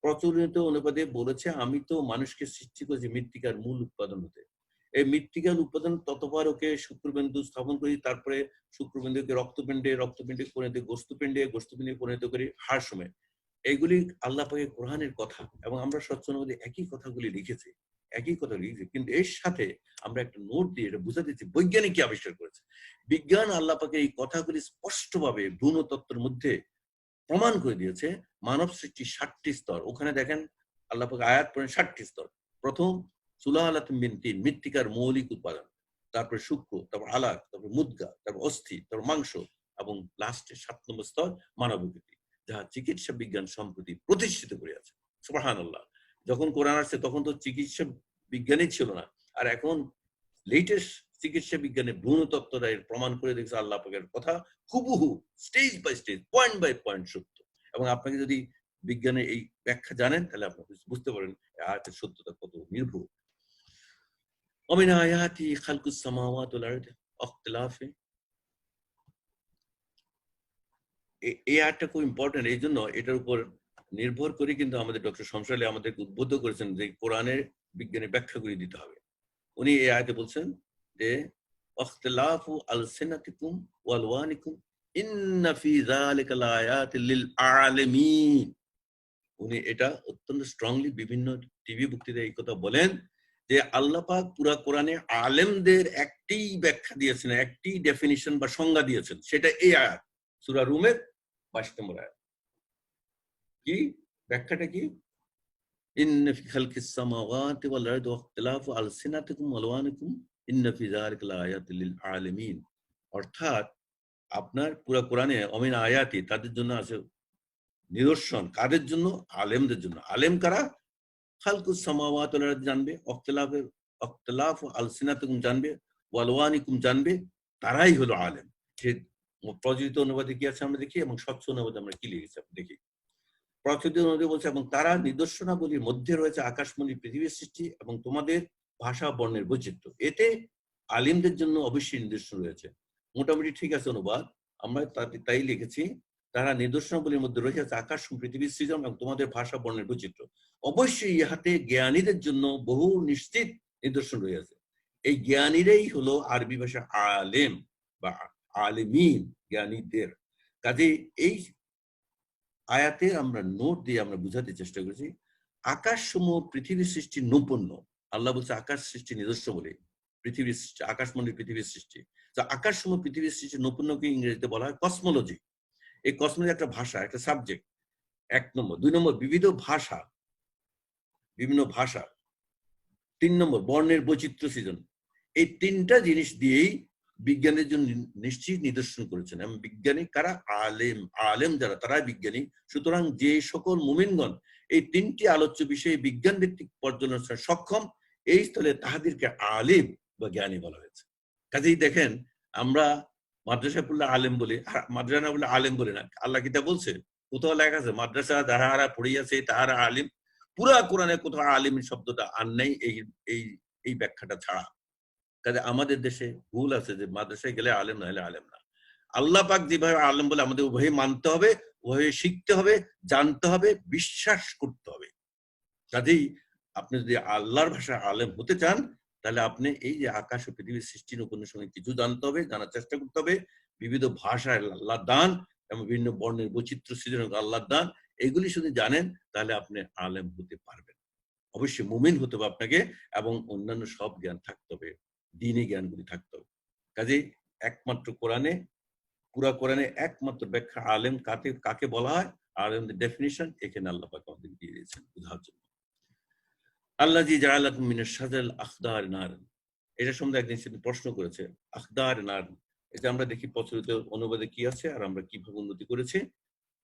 প্রচলিত অনুবাদে বলেছে, আমি তো মানুষকে সৃষ্টি করেছি মৃত্তিকার মূল উৎপাদন হতে। এই মৃত্তিকার উৎপাদন ততবার ওকে শুক্রবিন্দু স্থাপন করি, তারপরে শুক্রবিন্দুকে রক্তপিণ্ডে, রক্তপিণ্ডে পরিণত গোস্তপিণ্ডে, গোস্তপিণ্ডে পরিণত করি হাড় সময়। এইগুলি আল্লাহ পাকের কোরআনের কথা এবং আমরা স্বচ্ছ অনুবাদে একই কথাগুলি লিখেছি, একই কথা লিখেছি। কিন্তু এর সাথে আমরা একটা নোট দিয়ে এটা বুঝা দিচ্ছি বৈজ্ঞানিক কি আবিষ্কার করেছে। বিজ্ঞান আল্লাহ পাকের এই কথাগুলি স্পষ্টভাবে ভ্রূণ তত্ত্বের মধ্যে প্রমাণ করে দিয়েছে। মানব সৃষ্টির 7টি স্তর, ওখানে দেখেন আল্লাহ পাক আয়াত পড়েন 7টি স্তর। প্রথম সুলালাতুম মিন তিন, মৃত্তিকার মৌলিক উপাদান, তারপর শুক্র, তারপর আলাক, তারপর মুদগা, তারপর অস্থি, তারপর মাংস, এবং লাস্টে 7 নম্বর স্তর মানবকৃতি। যাহা চিকিৎসা বিজ্ঞান সম্প্রতি প্রতিষ্ঠিত করিয়াছে। সুবহানাল্লাহ। যখন কোরআন আসছে তখন তো চিকিৎসা বিজ্ঞানই ছিল না, আর এখন লেটেস্ট চিকিৎসা বিজ্ঞানে ভ্রূণতত্ত্বরা এর প্রমাণ করে দেখছে আল্লাহ পাকের কথা হুবহু stage by stage point by point সত্য। এবং আপনাকে যদি বিজ্ঞানের এই ব্যাখ্যা জানেন তাহলে আপনি বুঝতে পারেন আয়াতের সত্যতা কত নির্ভুল। ومن آياته خلق السماوات والأرض واختلاف এই আয়াতটা খুব ইম্পর্টেন্ট, এই জন্য এটার উপর নির্ভর করে কিন্তু আমাদের ডক্টর শমসুর আলী আমাদেরকে উদ্বুদ্ধ করেছেন যে কোরআনের বিজ্ঞানের ব্যাখ্যা করে দিতে হবে। উনি এই আয়াতে বলছেন যে واختلاف ألسنتكم وألوانكم إن في ذلك لآيات للعالمين। উনি এটা অত্যন্ত স্ট্রংলি বিভিন্ন টিভি বক্তৃতায় এই কথা বলেন যে আল্লাহ পাক পুরা কোরআনে আলেমদের একটি ব্যাখ্যা দিয়েছেন, একটি ডেফিনিশন বা সংজ্ঞা দিয়েছেন, সেটা এই আয়াত সূরা রুমের 22 নম্বর আয়াত। কি ব্যাখ্যাটা কি? ইন্না ফি খালকিস সামাওয়াতি ওয়াল আরদি ওয়া ইখতিলাফি আলসিনাতিকুম ওয়া আলওয়ানিকুম ইন্না ফি যালিকা লাআয়াতিল লিল আলামিন। অর্থাৎ আপনার পুরা কোরআনে অমিন আয়াতি তাদের জন্য আছে নিদর্শন। কাদের জন্য? আলেমদের জন্য। আলেম কারা? খালকুস সামাওয়াতি ওয়াল আরদি জানবে, ইখতিলাফু আলসিনাতিকুম জানবে, ওয়া আলওয়ানিকুম জানবে, তারাই হলো আলেম। সে প্রচলিত অনুবাদে কি আছে আমরা দেখি, এবং স্বচ্ছ অনুবাদে আমরা কি লিখেছি দেখি। প্রচলিত অনুবাদে বলছে এবং তারা নিদর্শনাবলীর মধ্যে রয়েছে আকাশমণ্ডলী পৃথিবীর সৃষ্টি এবং তোমাদের ভাষা বর্ণের বৈচিত্র্য। এতে আলিমদের জন্য অবশ্যই নিদর্শন রয়েছে। মোটামুটি ঠিক আছে অনুবাদ, আমরা তাই লিখেছি তারা নিদর্শনাবলীর মধ্যে রয়েছে আকাশ পৃথিবীর সৃজন এবং তোমাদের ভাষা বর্ণের বৈচিত্র্য। অবশ্যই ইহাতে জ্ঞানীদের জন্য বহু নিশ্চিত নিদর্শন রয়েছে। এই জ্ঞানীরাই হলো আরবি ভাষা আলেম বা আলেমিন, জ্ঞানীদের। কাজে এই আয়াতে আমরা নোট দিয়ে আমরা বুঝাতে চেষ্টা করেছি আকাশ সমূহ পৃথিবীর সৃষ্টি নৈপুণ্য। আল্লাহ বলছে আকাশ সৃষ্টি নিজস্ব বলে, পৃথিবীর সৃষ্টি আকাশমণ্ডলী পৃথিবীর সৃষ্টি। তো আকাশ সমূহ পৃথিবীর সৃষ্টি নৈপুণ্যকে ইংরেজিতে বলা হয় কসমোলজি। এই কসমোলজি একটা ভাষা, একটা সাবজেক্ট, 1 নম্বর। 2 নম্বর বিভিন্ন ভাষা, বিভিন্ন ভাষা। 3 নম্বর বর্ণের বৈচিত্র্য সৃজন। এই 3টা জিনিস দিয়েই বিজ্ঞানের জন্য নিশ্চিত নিদর্শন করেছেন। এবং বিজ্ঞানী কারা? আলেম। আলেম যারা তারাই বিজ্ঞানী। সুতরাং যে সকল মুমিনগণ এই 3টি আলোচ্য বিষয়ে বিজ্ঞান ভিত্তিক পর্যালোচনা সক্ষম, এই স্থলে তাহাদেরকে আলেম বা জ্ঞানী বলা হয়েছে। কাজেই দেখেন আমরা মাদ্রাসায় পড়লে আলেম বলি, মাদ্রাসা না বলে আলেম বলি না। আল্লাহ কি তা বলছে? কোথাও লেখা আছে মাদ্রাসা যাহারা পড়িয়াছে তাহারা আলিম? পুরা কোরআনে কোথাও আলিম শব্দটা আর নেই এই এই এই ব্যাখ্যাটা ছাড়া। কাজে আমাদের দেশে ভুল আছে যে মাদ্রাসায় গেলে আলেম না হলে আলেম না। আল্লাহ পাক যেভাবে আলেম বলে আমাদের উভয় মানতে হবে, উভয় শিখতে হবে, জানতে হবে, বিশ্বাস করতে হবে। কাজেই আপনি যদি আল্লাহর ভাষায় আলেম হতে চান তাহলে আপনি এই যে আকাশ ও পৃথিবীর সৃষ্টি নৈপুণ্যের সঙ্গে কিছু জানতে হবে, জানার চেষ্টা করতে হবে। বিবিধ ভাষায় আল্লাহর দান এবং বিভিন্ন বর্ণের বৈচিত্র্য সৃজন আল্লাহর দান, এগুলি শুধু জানেন তাহলে আপনি আলেম হতে পারবেন। অবশ্যই মুমিন হতে হবে আপনাকে, এবং অন্যান্য সব জ্ঞান থাকতে হবে, দ্বীনি জ্ঞানগুলি থাকতে হবে। কাজেই একমাত্র কোরআনে, পুরা কোরআনে একমাত্র ব্যাখ্যা আলেম কাকে বলা হয়, আলেমদের ডেফিনিশন এখানে আল্লাহ পাক আমাদের দিয়ে দিয়েছেন বোঝার জন্য। আল্লাযী জাআলাকুম মিনাশ শাজারিল আখদার নারান। এটা সম্বন্ধে একদিন সে প্রশ্ন করেছে, আখদার নারান। এটা আমরা দেখি প্রচলিত অনুবাদে কি আছে আর আমরা কিভাবে উন্নতি করেছি।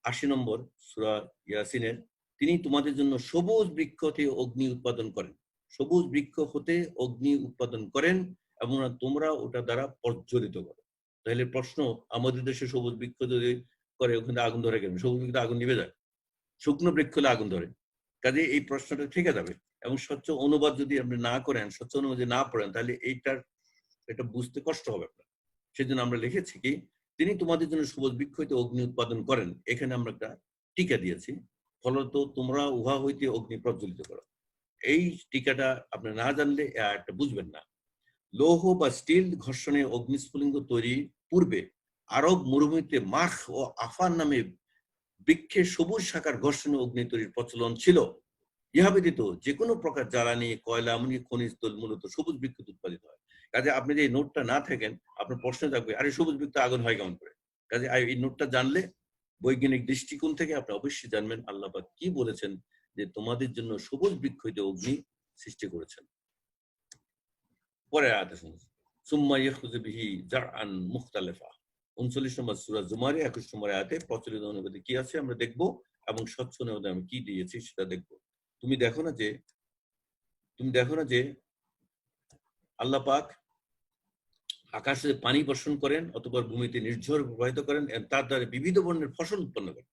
৮০ নম্বর সূরা ইয়াসিনের, তিনি তোমাদের জন্য সবুজ বৃক্ষ হতে অগ্নি উৎপাদন করেন, সবুজ বৃক্ষ হতে অগ্নি উৎপাদন করেন এবং তোমরা ওটা দ্বারা প্রজ্বলিত করো। তাহলে প্রশ্ন, আমাদের দেশে সবুজ বৃক্ষ যদি করে ওখানে আগুন ধরে কেন? সবুজ বৃক্ষ আগুন নিভে যায়, শুকনো বৃক্ষ হলে আগুন ধরে। কাজে এই প্রশ্নটা থেকে যাবে। এবং স্বচ্ছ অনুবাদ যদি আপনি না করেন, স্বচ্ছ অনুবাদ যদি না পড়েন, তাহলে এটা বুঝতে কষ্ট হবে আপনার। সেজন্য আমরা লিখেছি কি, তিনি তোমাদের জন্য সবুজ বৃক্ষ হইতে অগ্নি উৎপাদন করেন। এখানে আমরা একটা টিকা দিয়েছি, ফলত তোমরা উহা হইতে অগ্নি প্রজ্বলিত করো। এই টিকাটা আপনি না জানলে একটা বুঝবেন না। লৌহ বা স্টিল ঘর্ষণে অগ্নিস্ফুলিঙ্গ তৈরির পূর্বে আরব মরুভূমিতে মাখ ও আফান নামে বৃক্ষের সবুজ শাখার ঘর্ষণে অগ্নি তৈরির প্রচলন ছিল। ইহা ব্যতীত যে কোনো প্রকার জ্বালানি, কয়লা, এমনকি খনিজ তেল মূলত সবুজ বৃক্ষ উৎপাদিত হয়। কাজে আপনি যে এই নোটটা না থাকেন, আপনার প্রশ্ন থাকবে আরে সবুজ বৃক্ষ আগুন হয় কেমন করে? কাজে এই নোটটা জানলে বৈজ্ঞানিক দৃষ্টিকোণ থেকে আপনি অবশ্যই জানবেন আল্লাহ পাক কি বলেছেন, যে তোমাদের জন্য সবুজ বৃক্ষ হইতে অগ্নি সৃষ্টি করেছেন। পরে আয়াতে শুনুন, সুম্মা ইয়াখরুজু বিহি জারআন মুখতালিফা 39 নম্বর সূরা জুমারে 21 নম্বর আয়াতে প্রচলিত অনুবাদে কি আছে আমরা দেখব, এবং স্বচ্ছ অনুবাদে আমি কি দিয়েছি সেটা দেখব। তুমি দেখো না যে আল্লাহ পাক আকাশে পানি বর্ষণ করেন, অতঃপর ভূমিতে নির্ঝর প্রবাহিত করেন, তার দ্বারা বিবিধ বর্ণের ফসল উৎপন্ন করেন।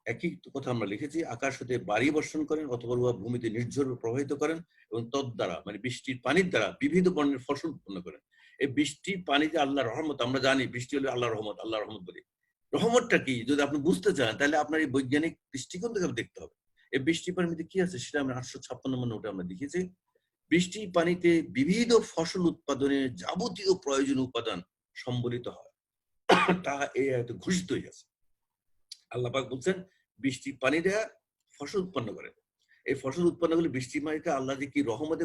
একই কথা আমরা লিখেছি, আকাশ হতে বাড়ি বর্ষণ করেন, অতঃপর ভূমিতে নির্ঝর প্রবাহিত করেন, এবং তদ দ্বারা মানে বৃষ্টির পানির দ্বারা বিবিধ বর্ণের ফসল উৎপন্ন করেন। এই বৃষ্টির পানি যে আল্লাহর রহমত, আমরা জানি বৃষ্টি হলে আল্লাহর রহমত, আল্লাহর রহমত বলি। রহমতটা কি যদি আপনি বুঝতে চান তাহলে আপনার এই বৈজ্ঞানিক দৃষ্টিকোণ থেকে দেখতে হবে। এই বৃষ্টির পানির মধ্যে কি আছে সেটা আমরা 856 নম্বর নোটে আমরা দেখিয়েছি। বৃষ্টির পানিতে বিবিধ ফসল উৎপাদনের যাবতীয় প্রয়োজনীয় উপাদান সম্বলিত হয়, তা এই আয়াতে ঘোষিত হয়ে গেছে। আল্লাহ পাক বলছেন বৃষ্টির পানি দেয়া ফসল উৎপন্ন করে। এই ফসল উৎপন্ন করলে বৃষ্টির পানিতে আল্লাহ যে কি রহমতে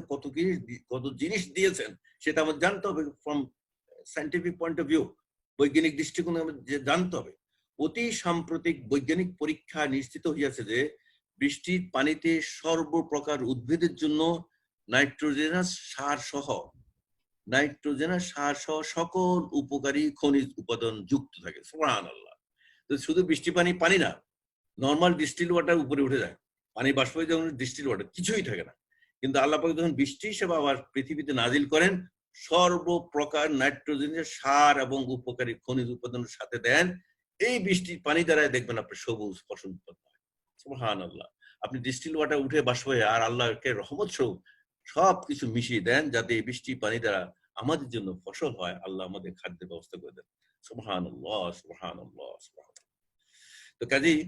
কত জিনিস দিয়েছেন সেটা আমাদের জানতে হবে। From scientific point of view, বৈজ্ঞানিক দৃষ্টিকোণে আমাদের জানতে হবে। অতি সাম্প্রতিক বৈজ্ঞানিক পরীক্ষা নিশ্চিত হইয়াছে যে বৃষ্টির পানিতে সর্বপ্রকার উদ্ভিদের জন্য নাইট্রোজেনাস সার সহ সকল উপকারী খনিজ উপাদান যুক্ত থাকে। সুবহানাল্লাহ। তো শুধু বৃষ্টি পানি না, নর্মাল ডিস্টিল ওয়াটার উপরে উঠে যায়, পানি বাষ্প হয়ে যখন ডিস্টিল ওয়াটার কিছুই থাকে না। কিন্তু আল্লাহ পাক যখন বৃষ্টি হিসেবে আবার পৃথিবীতে নাজিল করেন, সর্বপ্রকার নাইট্রোজেনের সার এবং উপকারী খনিজ উপাদানের সাথে দেন, এই বৃষ্টির পানি দ্বারা দেখবেন আপনার সবুজ ফসল উৎপন্ন হয়। সুবহানাল্লাহ। আপনি ডিস্টিল ওয়াটার উঠে বাষ্প হয়ে আর আল্লাহকে রহমত স্বরূপ সবকিছু মিশিয়ে দেন যাতে এই বৃষ্টির পানি দ্বারা আমাদের জন্য ফসল হয়। আল্লাহ আমাদের খাদ্যের ব্যবস্থা করে দেন। সুবহানাল্লাহ, সুবহানাল্লাহ, সুবহানাল্লাহ। তো কাজেই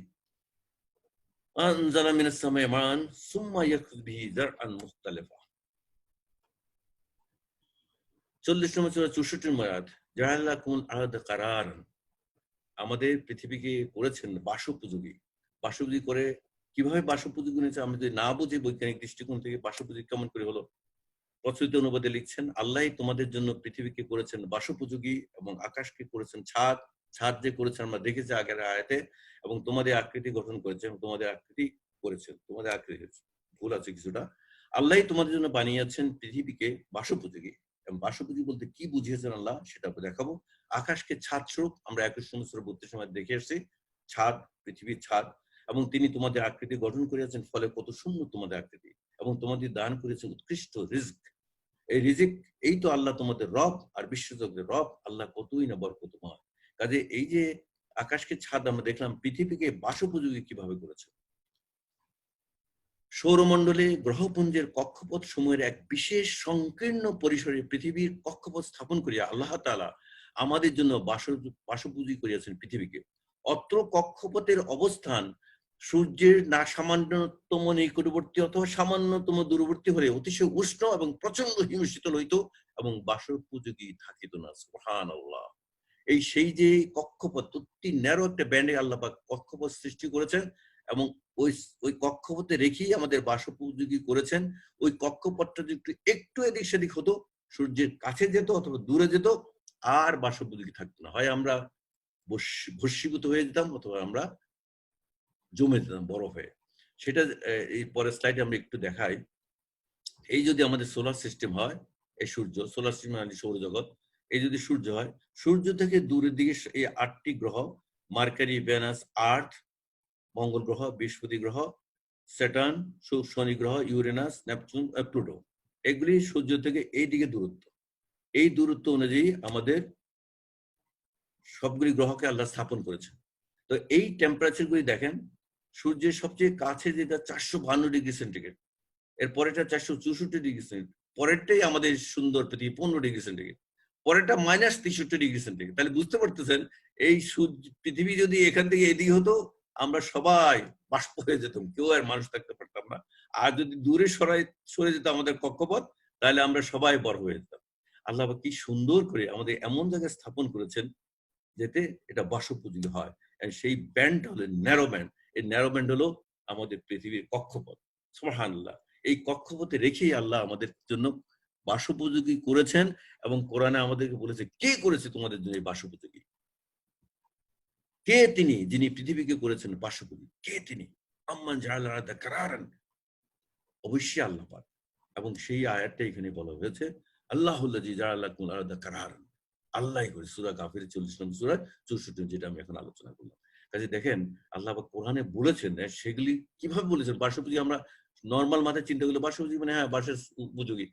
আনজালা মিনাস সামাই মান সুম্মা ইয়াখরুজ বিহি যারআন মুখতালিফা। 40 নম্বর সূরা 64 নম্বর আয়াত, জাআলাকুমুল আরদা কারারান, আমাদের পৃথিবীকে করেছেন বাসোপযোগী। বাসোপযোগী করে কিভাবে বাসোপযোগী হয়েছে আমরা যদি না বুঝি বৈজ্ঞানিক দৃষ্টিকোণ থেকে, বাসোপযোগী কেমন করে হলো? প্রচলিত অনুবাদে লিখছেন, আল্লাহই তোমাদের জন্য পৃথিবীকে করেছেন বাসোপযোগী এবং আকাশকে করেছেন ছাদ। ছাদ যে করেছেন আমরা দেখেছি আগের আয়াতে, এবং তোমাদের আকৃতি গঠন করেছেন, তোমাদের আকৃতি করেছেন, তোমাদের আকৃতি ভুল আছে কিছুটা। আল্লাহই তোমাদের জন্য বানিয়েছেন পৃথিবীকে বাসোপযোগী। এবং বাসোপযোগী বলতে কি বুঝিয়েছেন আল্লাহ সেটা আমরা দেখাবো। আকাশকে ছাদ স্বরূপ আমরা 21 নম্বর সূরা 32 সময় দেখে এসেছি, ছাদ, পৃথিবীর ছাদ। এবং তিনি তোমাদের আকৃতি গঠন করিয়াছেন, ফলে কত সুন্দর তোমাদের আকৃতি, এবং তোমাদের দান করেছেন উৎকৃষ্ট রিজক। এই রিজিক, এই তো আল্লাহ তোমাদের রব আর বিশ্বজগতের রব, আল্লাহ কতই না বরকতময়। কাজে এই যে আকাশকে ছাদ আমরা দেখলাম, পৃথিবীকে বাসোপযোগী কিভাবে করেছে। সৌরমণ্ডলে গ্রহপুঞ্জের কক্ষপথ সমূহের এক বিশেষ সংকীর্ণ পরিসরে পৃথিবীর কক্ষপথ স্থাপন করিয়া আল্লাহ তাআলা আমাদের জন্য বাসোপযোগী করিয়াছেন পৃথিবীকে। অত্র কক্ষপথের অবস্থান সূর্যের না সামান্যতম নিকটবর্তী অথবা সামান্যতম দূরবর্তী হলে অতিশয় উষ্ণ এবং প্রচন্ড হিমশীতল হইত এবং বাসোপযোগী থাকিত না। সুবহানাল্লাহ। এই সেই যে কক্ষপথ, অতি ন্যারো একটা ব্যান্ডে আল্লাহ পাক কক্ষপথ সৃষ্টি করেছেন, এবং ওই ওই কক্ষপথে রেখেই আমাদের বাসোপযোগী করেছেন। ওই কক্ষপথটা যদি একটু এদিক সেদিক হতো, সূর্যের কাছে যেত অথবা দূরে যেত, আর বাসোপযোগী থাকতো না। হয় আমরা ভস্মীভূত হয়ে যেতাম অথবা আমরা জমে যেতাম বরফ হয়ে। সেটা এই পরের স্লাইডে আমরা একটু দেখাই। এই যদি আমাদের সোলার সিস্টেম হয়, এই সূর্য, সোলার সিস্টেম মানে সৌরজগৎ, এই যদি সূর্য হয়, সূর্য থেকে দূরের দিকে এই 8টি গ্রহ, মার্কারি, ভেনাস, আর্থ, মঙ্গল গ্রহ, বৃহস্পতি গ্রহ, স্যাটার্ন, শনি গ্রহ, ইউরেনাস, নেপচুন, প্লুটো, এগুলি সূর্য থেকে এই দিকে দূরত্ব। এই দূরত্ব অনুযায়ী আমাদের সবগুলি গ্রহকে আল্লাহ স্থাপন করেছে। তো এই টেম্পারেচার গুলি দেখেন, সূর্যের সবচেয়ে কাছে যেটা 452 ডিগ্রি সেন্টিগ্রেড, এর পরেরটা 464 ডিগ্রি সেন্টিগ্রেড, পরেরটাই আমাদের সুন্দর পৃথিবী 15 ডিগ্রি সেন্টিগ্রেড, পরেরটা -63 ডিগ্রি সেন্টিগ্রেড। তাহলে বুঝতে পারতেছেন এই পৃথিবী যদি এখান থেকে এদিকে হতো, আমরা সবাই বাষ্প হয়ে যেতাম, কেউ আর মানুষ থাকতে পারতাম না। আর যদি দূরে সরে যেত আমাদের কক্ষপথ, তাহলে আমরা সবাই বরফ হয়ে যেতাম। আল্লাহ কি সুন্দর করে আমাদের এমন জায়গায় স্থাপন করেছেন যাতে এটা বাসোপযোগী হয়। সেই ব্যান্ড হলো ন্যারো ব্যান্ড। এই ন্যারো ব্যান্ড হলো আমাদের পৃথিবীর কক্ষপথ। সুবহানাল্লাহ। এই কক্ষপথে রেখেই আল্লাহ আমাদের জন্য বাসোপযোগী করেছেন, এবং কোরআনে আমাদেরকে বলেছে কে করেছে তোমাদের জন্য এই বাসোপযোগী। কে তিনি যিনি পৃথিবীকে করেছেন বাসোপযোগী, কে তিনি? আম্মান জাআলা আরদা কারারান, অবশ্যই আল্লাহ পাক। এবং সেই আয়াতটা এখানে বলা হয়েছে, আল্লাহুল্লাযী জাআলাকুমুল আরদা কারারান, আল্লাহ করে। সূরা কাফির 40 নম্বর সূরা 64, যেটা আমি এখন আলোচনা করলাম। কাজে দেখেন আল্লাহ পাক কোরআনে বলেছেন, সেগুলি কিভাবে বলেছেন। বাসোপযোগী আমরা নরমাল মাথায় চিন্তা করলে বাসোপযোগী মানে হ্যাঁ বাসের উপযোগী।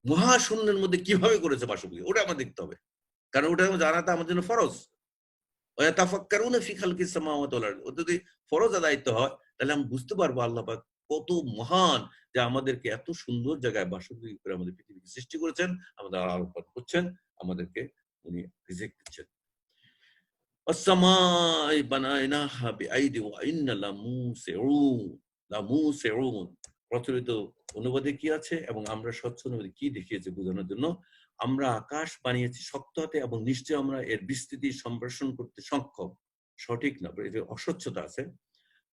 মহাশূন্যের মধ্যে কিভাবে করেছে বাসোপযোগী, ওটা আমার দেখতে হবে। কারণ ওটা জানাটা আমার জন্য ফরজ। ওয়াতাফাক্কারুনা ফি খালকিস সামাওয়াতি ওয়াল আরদ। ওটা যদি ফরজ আদায়িত্ব হয়, তাহলে আমি বুঝতে পারবো আল্লাহ পাক কত মহান, যে আমাদেরকে এত সুন্দর জায়গায় বাসযোগী করে আমাদের পৃথিবীকে সৃষ্টি করেছেন, আমাদের আলোকপাত করছেন, আমাদেরকে উনি রিজিক দিচ্ছেন। আস-সামাই বানায়নাহা বিআইদি ওয়া ইন্না লামুসিউন। প্রচলিত অনুবাদে কি আছে এবং আমরা স্বচ্ছ অনুবাদে কি দেখিয়েছে বোঝানোর জন্য, আমরা আকাশ বানিয়েছি শক্ত হাতে এবং নিশ্চয়ই আমরা এর বিস্তৃতি সম্প্রসারণ করতে সক্ষম। সঠিক না, এর অস্বচ্ছতা আছে।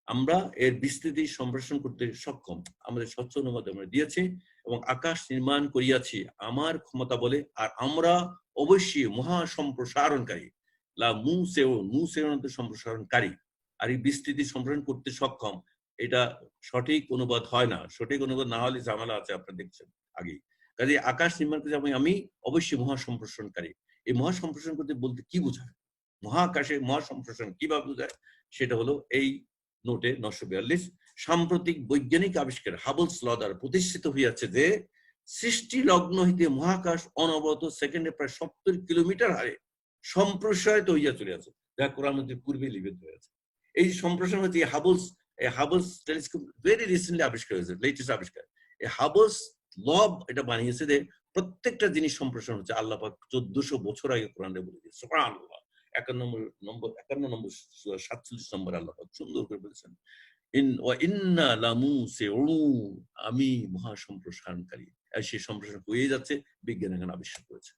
আমরা এর বিস্তৃতি সম্প্রসারণ করতে সক্ষম, আমাদের স্বচ্ছ অনুবাদ আমরা দিয়েছি। এবং আকাশ নির্মাণ করিয়াছি আমার ক্ষমতা বলে, আর আমরা অবশ্যই মহা সম্প্রসারণকারী। মুসেউন সম্প্রসারণকারী, আর এই বিস্তৃতি সম্প্রসারণ করতে সক্ষম। এটা সঠিক অনুবাদ হয় না, সঠিক অনুবাদ না হলে ঝামেলা আছে, আপনারা দেখছেন আগেই। কাজে আকাশ নির্মাণ করেছি আমি অবশ্যই মহা সম্প্রসারণকারী। এই মহা সম্প্রসারণ করতে বলতে কি বোঝায়, মহাকাশে মহা সম্প্রসারণ কিভাবে বোঝায়, সেটা হলো এই নোটে 942। সাম্প্রতিক বৈজ্ঞানিক আবিষ্কার হাবলস ল দ্বারা প্রতিষ্ঠিত হইয়াছে যে সৃষ্টি লগ্ন হইতে মহাকাশ অনবরত সেকেন্ডে প্রায় 70 কিলোমিটার হারে সম্প্রসারিত হইয়া চলিয়াছে, যা কোরআন মধ্যে পূর্বে লিখিত হয়েছে। এই সম্প্রসারণ হচ্ছে হাবলস টেলিস্কোপ ভেরি রিসেন্টলি আবিষ্কার হয়েছে, লেটেস্ট আবিষ্কার। এই হাবলস লব এটা বানিয়েছে যে প্রত্যেকটা জিনিস সম্প্রসারণ হচ্ছে। আল্লাহ পাক 1400 বছর আগে কোরআনে বলে দিয়েছে। সুবহানাল্লাহ। 51 নম্বর 47 নম্বর আল্লাহ পাক সুন্দর করে বলেছেন, আমি মহা সম্প্রসারণকারী। সেই সম্প্রসারণ হয়ে যাচ্ছে, বিজ্ঞান এখন আবিষ্কার করেছে।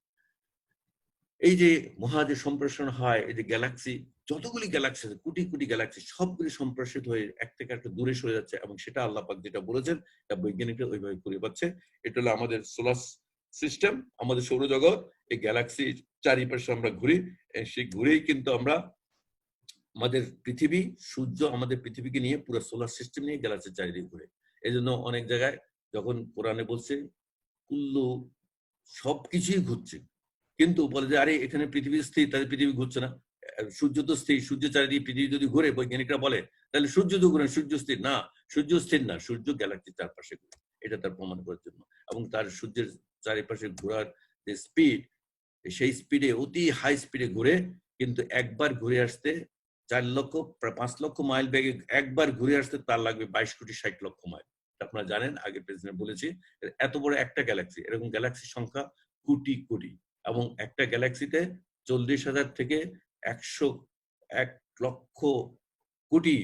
এই যে মহাদেশ সম্প্রসারণ হয়, এই যে গ্যালাক্সি, যতগুলি গ্যালাক্সি আছে, কোটি কোটি গ্যালাক্সি, সবগুলি সম্প্রসারিত হয়ে এক থেকে একটা দূরে সরে যাচ্ছে, এবং সেটা আল্লাহ পাক যেটা বলেছেন এটা বৈজ্ঞানিকরা ওইভাবে করে পাচ্ছে। এটা হলো আমাদের সোলার সিস্টেম, আমাদের সৌরজগৎ। এই গ্যালাক্সি চারিপাশে আমরা ঘুরি, সেই ঘুরেই কিন্তু আমরা আমাদের পৃথিবী, সূর্য আমাদের পৃথিবীকে নিয়ে পুরো সোলার সিস্টেম নিয়ে গ্যালাক্সির চারিদিকে ঘুরে। এই জন্য অনেক জায়গায় যখন কোরআনে বলছে কুল্লু, সবকিছুই ঘুরছে, কিন্তু বলে যে আরে এখানে পৃথিবী স্থির, তাহলে পৃথিবী ঘুরছে না। সূর্য তো স্থির, সূর্য চারিদিকে পৃথিবী যদি ঘুরে, বৈজ্ঞানিকরা বলে তাহলে সূর্য তো ঘুরে, সূর্য স্থির না। সূর্য স্থির না, সূর্য গ্যালাক্সির চারপাশে ঘুরে, এটা তার প্রমাণ করার জন্য। এবং তার সূর্যের চারিপাশে ঘোরার যে স্পিড, সেই স্পিডে অতি হাই স্পিডে ঘুরে, কিন্তু একবার ঘুরে আসতে 4 লক্ষ প্রায় 5 লক্ষ মাইল বেগে একবার ঘুরে আসতে তার লাগবে 22 কোটি 60 লক্ষ মাইল। আপনারা জানেন, আগে প্রেসিডেন্ট বলেছি, এত বড় একটা গ্যালাক্সি, এরকম গ্যালাক্সির সংখ্যা কোটি কোটি, এবং একটা গ্যালাক্সিতে 40,000 থেকে 1 লক্ষ কোটি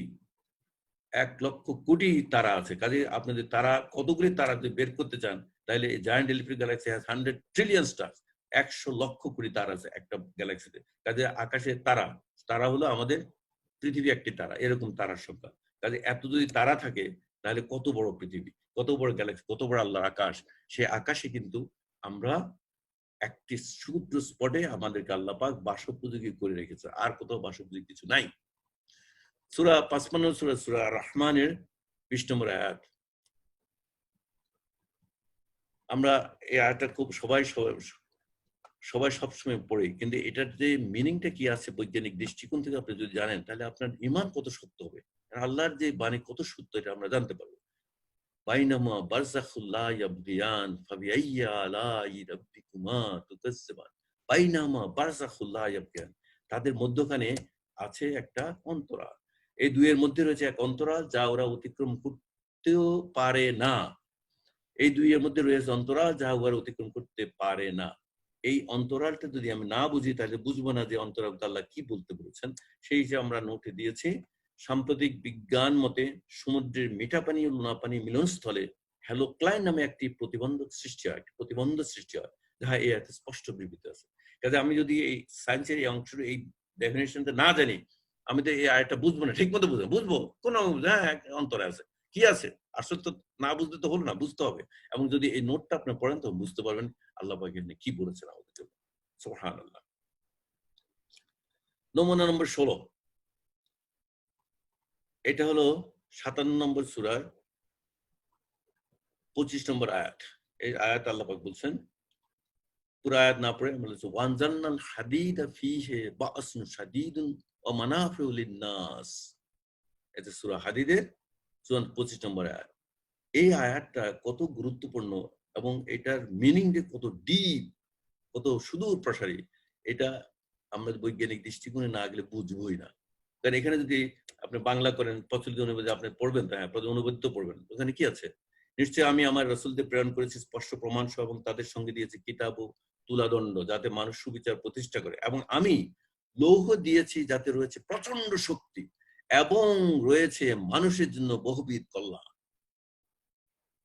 1 লক্ষ কোটি তারা আছে। কাজে আপনাদের তারা কতগুলি তারা যদি বের করতে চান, তাহলে giant electric Galaxy has 100 trillion star, 100 lakh crore তারা আছে একটা গ্যালাক্সিতে। কাজে আকাশে তারা, তারা হলো আমাদের পৃথিবী একটি তারা, এরকম তারার সংখ্যা। কাজে এত যদি তারা থাকে, তাহলে কত বড় পৃথিবী, কত বড় গ্যালাক্সি, কত বড় আল্লাহর আকাশ। সে আকাশে কিন্তু আমরা একটি ক্ষুদ্র স্পটে আমাদেরকে আল্লাহ পাক বাসোপযোগী করে রেখেছে, আর কোথাও বাসোপযোগী কিছু নাই। সূরা 55 সূরা রহমানের 20 নম্বর আয়াত। আমরা এই আয়াতটা খুব সবাই সবসময় পড়ি, কিন্তু এটার যে মিনিংটা কি আছে বৈজ্ঞানিক দৃষ্টিকোণ থেকে আপনি যদি জানেন, তাহলে আপনার ঈমান কত সত্য হবে, আল্লাহর যে বাণী কত সত্য, এটা আমরা জানতে পারবো। বাইনামা বারযাখুল লা ইয়াবগিয়ান ফাবিআইয়ি আলাই রাব্বিকুমা তুকাজ্জিবান। বাইনামা বারযাখুল লা ইয়াবগিয়ান, তাদের মধ্যখানে আছে একটা অন্তরাল। এই দুইয়ের মধ্যে রয়েছে এক অন্তরাল, যা ওরা অতিক্রম করতেও পারে না। এই দুইয়ের মধ্যে রয়েছে অন্তরাল, যা ওরা অতিক্রম করতে পারে না। এই অন্তরালটা যদি আমি না বুঝি, তাহলে বুঝবো না যে অন্তরাল আল্লাহ কি বলতে বলেছেন। সেই যে আমরা নোটে দিয়েছি, সাম্প্রতিক বিজ্ঞান মতে সমুদ্রের মিঠা পানি ও লোনা পানি মিলনস্থলে হ্যালোক্লাইন নামে একটি প্রতিবন্ধক সৃষ্টি হয়, যাহা এই আয়াতে স্পষ্ট বিবৃত আছে। কাজে আমি যদি এই সায়েন্সের এই অংশের এই ডেফিনেশনটা না জানি, আমি তো এই আয়াতটা বুঝবো না, ঠিক মতো বুঝবো কোন, হ্যাঁ অন্তরে আছে কি আছে, আসলে তো না বুঝতে তো হলো না, বুঝতে হবে। এবং যদি এই নোটটা আপনি পড়েন, তো বুঝতে পারবেন আল্লাহ পাক এখানে কি বলেছেন আমাদের জন্য। সুবহানাল্লাহ। নমুনা নম্বর 16, এটা হলো 57 নম্বর সূরার 25 নম্বর আয়াত। এই আয়াত আল্লাহ পাক বলছেন, পুরো আয়াত না পড়ে আমরা বলছি ওয়ানজালনাল হাদিদা ফীহি বা'সুন শাদীদুন ওয়া মানাফিউ লিন-নাস। এটা সূরা হাদিদের 25 নম্বর আয়াত। এই আয়াতটা কত গুরুত্বপূর্ণ এবং এটার মিনিং যে কত ডিপ, কত সুদূর প্রসারী, এটা আমরা বৈজ্ঞানিক দৃষ্টিকোণে না গেলে বুঝবোই না। কারণ এখানে যদি আপনি বাংলা করেন প্রচলিত অনুবাদে আপনি পড়বেন, হ্যাঁ অনুবাদিত পড়বেন, ওখানে কি আছে? নিশ্চয়ই আমি আমার রাসূলদের প্রেরণ করেছি স্পষ্ট প্রমাণ সহ এবং তাদের সঙ্গে দিয়েছি কিতাব ও তুলাদণ্ড যাতে মানুষ সুবিচার প্রতিষ্ঠা করে, এবং আমি লৌহ দিয়েছি যাতে রয়েছে প্রচন্ড শক্তি এবং রয়েছে মানুষের জন্য বহুবিধ কল্যাণ।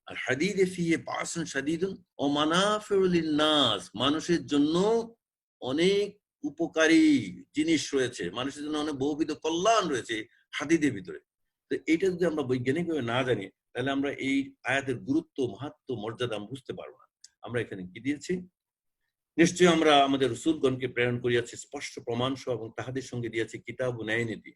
আর হাদিদে ফিহি বা'সুন শাদীদুন ওয়া মানাফিউ লিন-নাস, মানুষের জন্য অনেক উপকারী জিনিস রয়েছে, মানুষের জন্য অনেক বহুবিধ কল্যাণ রয়েছে হাদিদের ভিতরে। তো এটা যদি আমরা বৈজ্ঞানিকভাবে না জানি তাহলে আমরা এই আয়াতের গুরুত্ব, মাহাত্ম্য, মর্যাদা আমরা বুঝতে পারবো না। আমরা এখানে কি দিয়েছি? নিশ্চয়ই আমরা আমাদের রাসূলগণকে প্রেরণ করিয়াছি স্পষ্ট প্রমাণ সহ এবং তাহাদের সঙ্গে দিয়েছি কিতাব ও ন্যায়নীতি।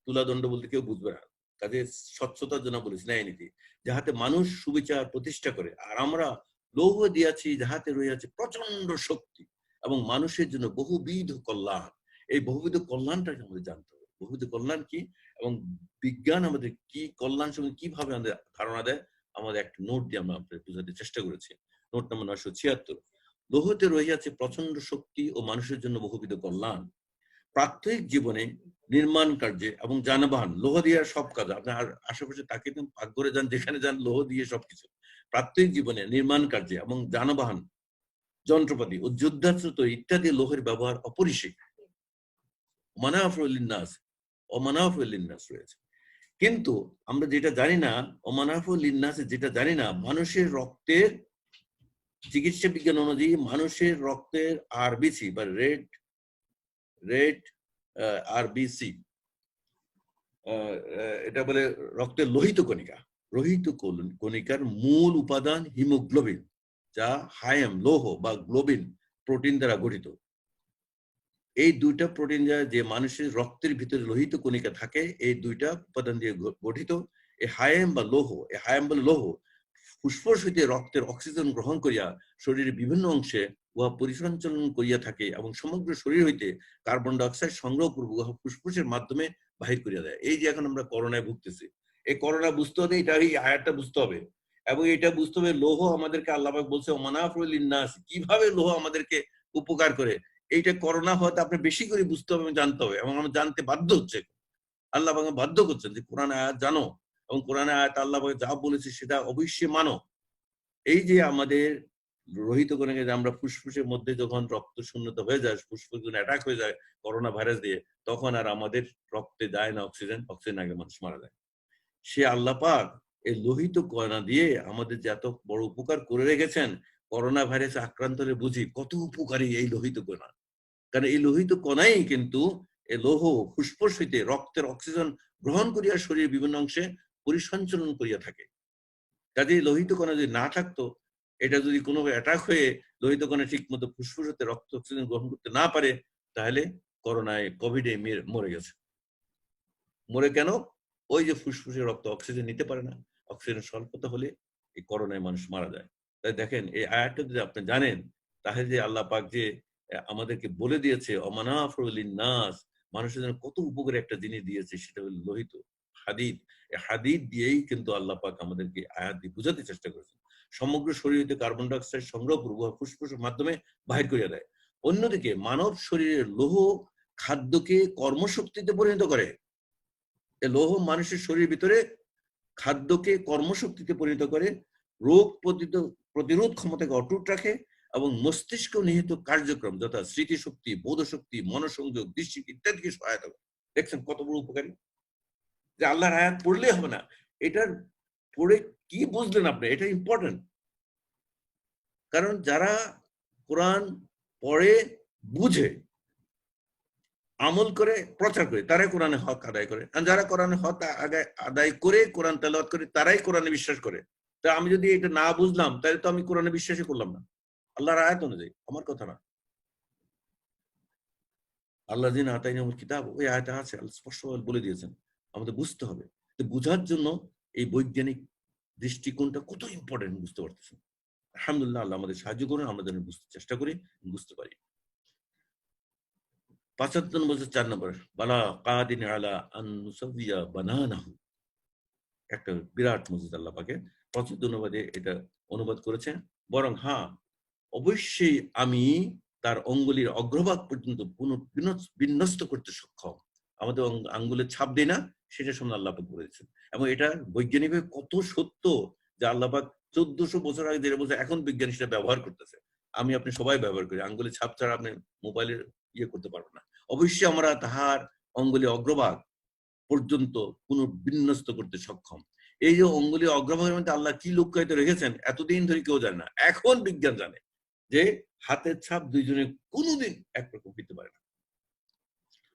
তুলাদণ্ড বলতে কেউ বুঝবে না, কাজে স্বচ্ছতার জন্য বলেছি ন্যায়নীতি, যাহাতে মানুষ সুবিচার প্রতিষ্ঠা করে। আর আমরা লৌহ দিয়াছি যাহাতে রইয়াছে প্রচন্ড শক্তি এবং মানুষের জন্য বহুবিধ কল্যাণ। এই বহুবিধ কল্যাণটাকে আমাদের জানতে হবে, বহুবিধ কল্যাণ কি এবং বিজ্ঞান আমাদের কি কল্যাণ সম্বন্ধে কিভাবে আমাদের ধারণা দেয়। আমাদের একটা নোট দিয়ে আমরা আপনাদের বোঝাতে চেষ্টা করেছি। নোট নম্বর 976। লৌহতে রহিয়াছে প্রচন্ড শক্তি ও মানুষের জন্য বহুবিধ কল্যাণ। প্রাত্যহিক জীবনে, নির্মাণ কার্যে এবং যানবাহন, লোহ দিয়ে সব কাজ, আপনার আশেপাশে তাকে পাকঘরে যান, যেখানে যান লোহ দিয়ে সবকিছু। প্রাত্যহিক জীবনে, নির্মাণ কার্যে এবং যানবাহন, যন্ত্রপাতি ও যুদ্ধাস্ত্র ইত্যাদি লোহের ব্যবহার অপরিসীম। মানাফিউ লিন-নাস, ওমানাফিউ লিন-নাস রয়েছে। কিন্তু আমরা যেটা জানি না, ওমানাফিউ লিন-নাস যেটা জানি না, মানুষের রক্তের, চিকিৎসা বিজ্ঞান অনুযায়ী মানুষের রক্তের আরবিসি বা রেড আরবিসি, এটা বলে রক্তের লোহিত কণিকা। লোহিত কণিকার মূল উপাদান হিমোগ্লোবিন, যা হায়াম লৌহ বা গ্লোবিন প্রোটিন দ্বারা গঠিত। এই দুইটা প্রোটিন যে মানুষের রক্তের ভিতরে লোহিত কণিকা থাকে, এই দুইটা উপাদান দিয়ে গঠিত। এই হায়াম বা লৌহ ফুসফুস হইতে রক্তের অক্সিজেন গ্রহণ করিয়া শরীরের বিভিন্ন অংশে উহা পরিসঞ্চালন করিয়া থাকে এবং সমগ্র শরীর হইতে কার্বন ডাই অক্সাইড সংগ্রহ পূর্বক উহা ফুসফুসের মাধ্যমে বাহির করিয়া দেয়। এই যে এখন আমরা করোনায় ভুগতেছি, এই করোনা বুঝতে হলে এটা, এই আয়াতটা বুঝতে হবে এবং এটা বুঝতে হবে লৌহ আমাদেরকে আল্লাহ পাক বলছে মানাফিউ লিন-নাস, কিভাবে লৌহ আমাদেরকে উপকার করে। এইটা করোনা হয়তো আপনি বেশি করে বুঝতে হবে এবং জানতে হবে, এবং আমরা জানতে বাধ্য হচ্ছে। আল্লাহ পাক বাধ্য করছেন যে কোরআন আয়াত জানো এবং কোরআনে আয়াত আল্লাহ পাক যা বলেছে সেটা অবশ্যই মানো। এই যে আমাদের রোহিত কণিকা, যে আমরা ফুসফুসের মধ্যে যখন রক্ত শূন্যতা হয়ে যায়, ফুসফুস অ্যাটাক হয়ে যায় করোনা ভাইরাস দিয়ে, তখন আর আমাদের রক্তে যায় না অক্সিজেন আগে মানুষ মারা যায়। সে আল্লাহ পাক এই লোহিত কণা দিয়ে আমাদের যে এত বড় উপকার করে রেখেছেন, করোনা ভাইরাসে আক্রান্ত হলে বুঝি কত উপকারী এই লোহিত কণা। কারণ এই লোহিত কণাই কিন্তু এই লৌহ ফুসফুস হইতে রক্তের অক্সিজেন গ্রহণ করিয়া শরীরের বিভিন্ন অংশে পরিসঞ্চালন করিয়া থাকে। কাজে লোহিত কণা যদি না থাকতো, এটা যদি কোনো অ্যাটাক হয়ে লোহিত কণা ঠিক মতো ফুসফুস হতে রক্ত অক্সিজেন গ্রহণ করতে না পারে, তাহলে করোনায় কোভিডে মরে গেছে। মরে কেন? ওই যে ফুসফুসে রক্ত অক্সিজেন নিতে পারে না, অক্সিজেন স্বল্পতা হলে এই করোনায় মানুষ মারা যায়। তাই দেখেন এই আয়াতটা যদি আপনি জানেন, তাহলে যে আল্লাহ পাক যে আমাদেরকে বলে দিয়েছে অমানাফিউ লিন-নাস, মানুষের জন্য কত উপকারী একটা জিনিস দিয়েছে, সেটা হলো লোহিত হাদিদ। এই হাদিদ দিয়েই কিন্তু আল্লাহ পাক আমাদেরকে আয়াত দিয়ে বুঝাতে চেষ্টা করেছেন। সমগ্র শরীর হইতে কার্বন ডাই অক্সাইড সংগ্রহ পূর্বক ফুসফুসের মাধ্যমে বাহির করিয়া দেয়। অন্যদিকে মানব শরীরের লৌহ খাদ্যকে কর্মশক্তিতে পরিণত করে। লৌহ মানুষের শরীরের ভিতরে খাদ্যকে কর্মশক্তিতে পরিণত করে, রোগ প্রতিরোধ ক্ষমতাকে অটুট রাখে এবং মস্তিষ্ক নিহিত কার্যক্রম যথা স্মৃতিশক্তি, বোধশক্তি, মনোসংযোগ, দৃষ্টি ইত্যাদিকে সহায়তা করে। দেখছেন কত বড় উপকারী। যে আল্লাহর আয়াত পড়লেই হবে না, এটার পড়ে কি বুঝলেন আপনি, এটা ইম্পর্টেন্ট। কারণ যারা কোরআন পড়ে, বুঝে, আমল করে, প্রচার করে, তারাই কোরআনে হক আদায় করে। আর যারা কোরআনে হক আদায় করে কোরআন তেলাওয়াত করে, তারাই কোরআনে বিশ্বাস করে। তা আমি যদি এটা না বুঝলাম, তাহলে তো আমি কোরআনে বিশ্বাসই করলাম না আল্লাহর আয়াত অনুযায়ী, আমার কথা না। আল্লাযিনা আতাইনাহুমুল কিতাব, ওই আয়াতে আছে, আল্লাহ স্পষ্টভাবে বলে দিয়েছেন আমাদের বুঝতে হবে। তো বুঝার জন্য এই বৈজ্ঞানিক দৃষ্টিকোণটা কত ইম্পর্টেন্ট বুঝতে পারতেছেন। আলহামদুলিল্লাহ, আল্লাহ আমাদের সাহায্য করুন, আমরা যেন বুঝতে চেষ্টা করি, বুঝতে পারি। ৭৫ বছর ৪ নম্বর, বালা কাদিন আলা আন নুসাউইয়া বানানাহু। একটা বিরাট মসজিদ আল্লাহ পাকের। প্রচলিত অনুবাদে এটা অনুবাদ করেছেন। বরং হ্যাঁ, অবশ্যই আমি তার অঙ্গুলির অগ্রভাগ পর্যন্ত বিন্যস্ত করতে সক্ষম। আমাদের আঙ্গুলের ছাপ দেই না, সেটা সম্বন্ধে আল্লাহ পাক বলেছেন। এবং এটা বৈজ্ঞানিকভাবে কত সত্য যে আল্লাহ পাক ১৪০০ বছর আগে, ১৫০০ বছর, এখন বিজ্ঞানী সেটা ব্যবহার করতেছে। আমি আপনি সবাই ব্যবহার করি। আঙ্গুলের ছাপ ছাড়া আপনি মোবাইলের করতে পারবেন না। অবশ্যই আমরা তাহার অঙ্গুলির অগ্রভাগ পর্যন্ত পুনর্বিন্যস্ত করতে সক্ষম। এই যে অঙ্গুলি অগ্রভাগের মধ্যে আল্লাহ কি লুকায়িত রেখেছেন এতদিন ধরে কেউ জানে না। এখন বিজ্ঞান জানে যে হাতের ছাপ দুইজনের কোনোদিন একরকম হইতে পারে না।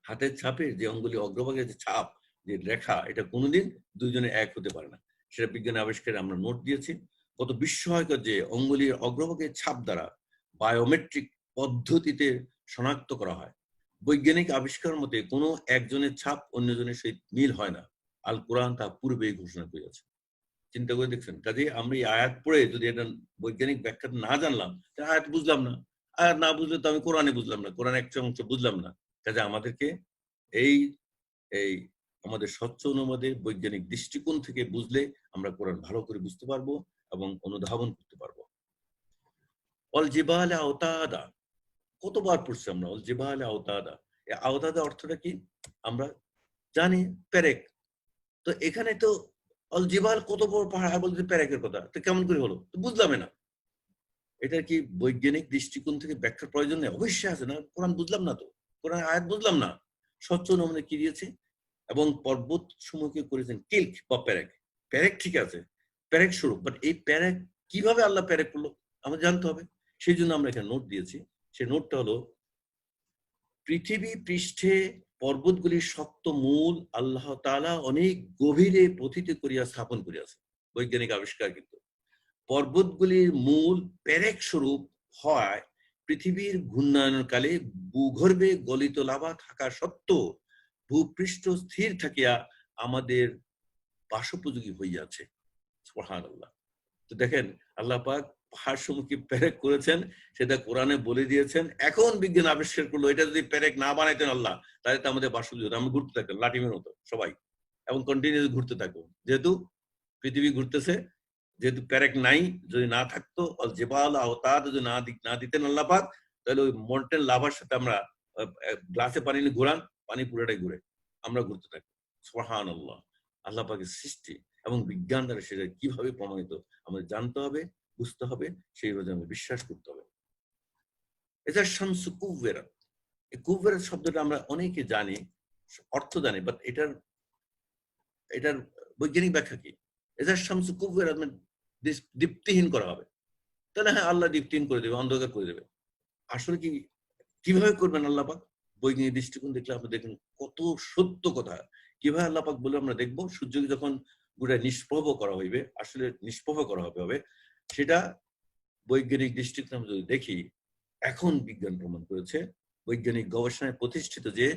হাতের ছাপের যে অঙ্গুলি অগ্রভাগের যে ছাপ, যে রেখা, এটা কোনোদিন দুইজনে এক হতে পারে না। সেটা বিজ্ঞানের আবিষ্কারে আমরা নোট দিয়েছি। কত বিস্ময়কর যে অঙ্গুলির অগ্রভাগের ছাপ দ্বারা বায়োমেট্রিক পদ্ধতিতে শনাক্ত করা হয়। বৈজ্ঞানিক আবিষ্কার মতে কোনো একজনের ছাপ অন্যজনের সহিত মিল হয় না। আল কোরআন তা পূর্বেই ঘোষণা করেছে। চিন্তা করে দেখছেন? কাজে আমরা এই আয়াত পড়ে যদি এটা বৈজ্ঞানিক ব্যাখ্যা না জানলাম, তাহলে আয়াত বুঝলাম না। আয়াত না বুঝলে তো আমি কোরআনে বুঝলাম না, কোরআন একটা অংশ বুঝলাম না। কাজে আমাদেরকে এই এই আমাদের স্বচ্ছ অনুবাদে বৈজ্ঞানিক দৃষ্টিকোণ থেকে বুঝলে আমরা কোরআন ভালো করে বুঝতে পারবো এবং অনুধাবন করতে পারবো। অল জিবালে আওতাদা, কতবার পড়ছি আমরা অল জিবালে আওতাদা। এই আওতাদা অর্থটা কি আমরা জানি, পেরেক। তো এখানে তো অল জিবাল কত বড় পাহাড়, বলতে পেরেকের কথা, তো কেমন করে হলো? তো বুঝলামই না। এটা কি বৈজ্ঞানিক দৃষ্টিকোণ থেকে ব্যাখ্যার প্রয়োজন নেই? অবশ্যই আছে না। কোরআন বুঝলাম না তো, কোরআন আয়াত বুঝলাম না, স্বচ্ছ নমুনা কি দিয়েছে? এবং পর্বত সমূহকে করেছেন কিল্ক বা প্যারেক। প্যারেক ঠিক আছে, প্যারেক স্বরূপ, বাট এই প্যারেক কিভাবে আল্লাহ প্যারেক করলো আমাদের জানতে হবে। সেই জন্য আমরা এখানে নোট দিয়েছি। সেই নোটটা হলো, পৃথিবী পৃষ্ঠে পর্বতগুলির শক্ত মূল আল্লাহ তাআলা অনেক গভীরে পতিত করিয়া স্থাপন করিয়াছে। বৈজ্ঞানিক আবিষ্কার কিন্তু পর্বতগুলির মূল পেরেক স্বরূপ হয় পৃথিবীর ঘূর্ণায়নের কালে ভূগর্ভে গলিত লাভা থাকা সত্ত্বেও ভূপৃষ্ঠ স্থির থাকিয়া আমাদের বাসোপযোগী হইয়াছে। সুবহানাল্লাহ। তো দেখেন, আল্লাহ পাক পাহাড় সমূহকে পেরেক করেছেন, সেটা কোরআনে বলে দিয়েছেন। এখন বিজ্ঞান আবিষ্কার করলো, এটা যদি পেরেক না বানাইতেন আল্লাহ, তাহলে তো আমাদের বাসযোগ্য, আমরা ঘুরতে থাকতাম লাটিমের মতো সবাই, এবং কন্টিনিউ ঘুরতে থাকবো। যেহেতু পৃথিবী ঘুরতেছে, যেহেতু পেরেক নাই, যদি না থাকতো জেবাল আওতাদ যদি না দিতেন আল্লাহ পাক, তাহলে ওই মল্টেন লাভার সাথে আমরা গ্লাসে পানি নিয়ে ঘুরান, পানি পুরোটাই ঘুরে, আমরা ঘুরতে থাকি। সুবহানাল্লাহ। আল্লাহ পাকের সৃষ্টি এবং বিজ্ঞান দ্বারা সেটা কিভাবে প্রমাণিত আমাদের জানতে হবে, বুঝতে হবে, সেই রোজে আমরা বিশ্বাস করতে হবে। এটা শামসু কুব্বেরাত। এই কুব্বেরাত শব্দটা আমরা অনেকে জানি, অর্থ জানি, বাট এটার এটার বৈজ্ঞানিক ব্যাখ্যা কি? এটা শামসু কুব্বেরাত মানে দীপ্তিহীন করা হবে। তাহলে হ্যাঁ, আল্লাহ দীপ্তিহীন করে দেবে, অন্ধকার করে দেবে। আসলে কি, কিভাবে করবেন আল্লাহ পাক? বৈজ্ঞানিক দৃষ্টিকোণ দেখলে আপনি দেখেন কত সত্য কথা। কিভাবে আল্লাহ পাক বলে আমরা দেখবো, সূর্যকে যখন পুরা নিষ্প্রভ করা হইবে, আসলে নিষ্প্রভ করা হবে, সেটা বৈজ্ঞানিক দৃষ্টিকোণ আমরা যদি দেখি, এখন বিজ্ঞান প্রমাণ করেছে, বৈজ্ঞানিক গবেষণায় প্রতিষ্ঠিত যে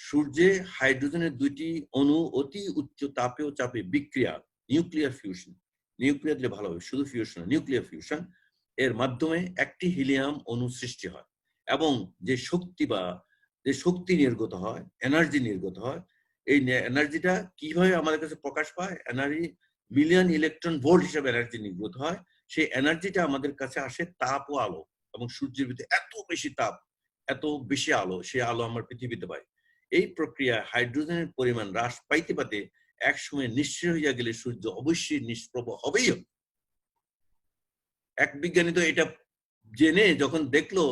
সূর্যে হাইড্রোজেনের ২টি অণু অতি উচ্চ তাপে ও চাপে বিক্রিয়া, নিউক্লিয়ার ফিউশন, নিউক্লিয়ার দিলে ভালো হবে, শুধু ফিউশন, নিউক্লিয়ার ফিউশন এর মাধ্যমে একটি হিলিয়াম অণু সৃষ্টি হয়। এবং যে শক্তি নির্গত হয়, এনার্জি নির্গত হয়, এই এনার্জিটা কিভাবে আমাদের কাছে প্রকাশ পায়? এনার্জি মিলিয়ন ইলেকট্রন ভোল্ট হিসেবে এনার্জি নির্গত হয়। সেই এনার্জিটা আমাদের কাছে আসে তাপ ও আলো, এবং সূর্যের ভিতরে এত বেশি তাপ, এত বেশি আলো, সেই আলো আমরা পৃথিবীতে পাই। এই প্রক্রিয়ায় হাইড্রোজেনের পরিমাণ হ্রাস পাইতে পাতে একসময় নিঃস্ব হইয়া গেলে সূর্য অবশ্যই নিষ্প্রভ হবেই হবে। এক বিজ্ঞানী তো এটা জেনে যখন দেখলো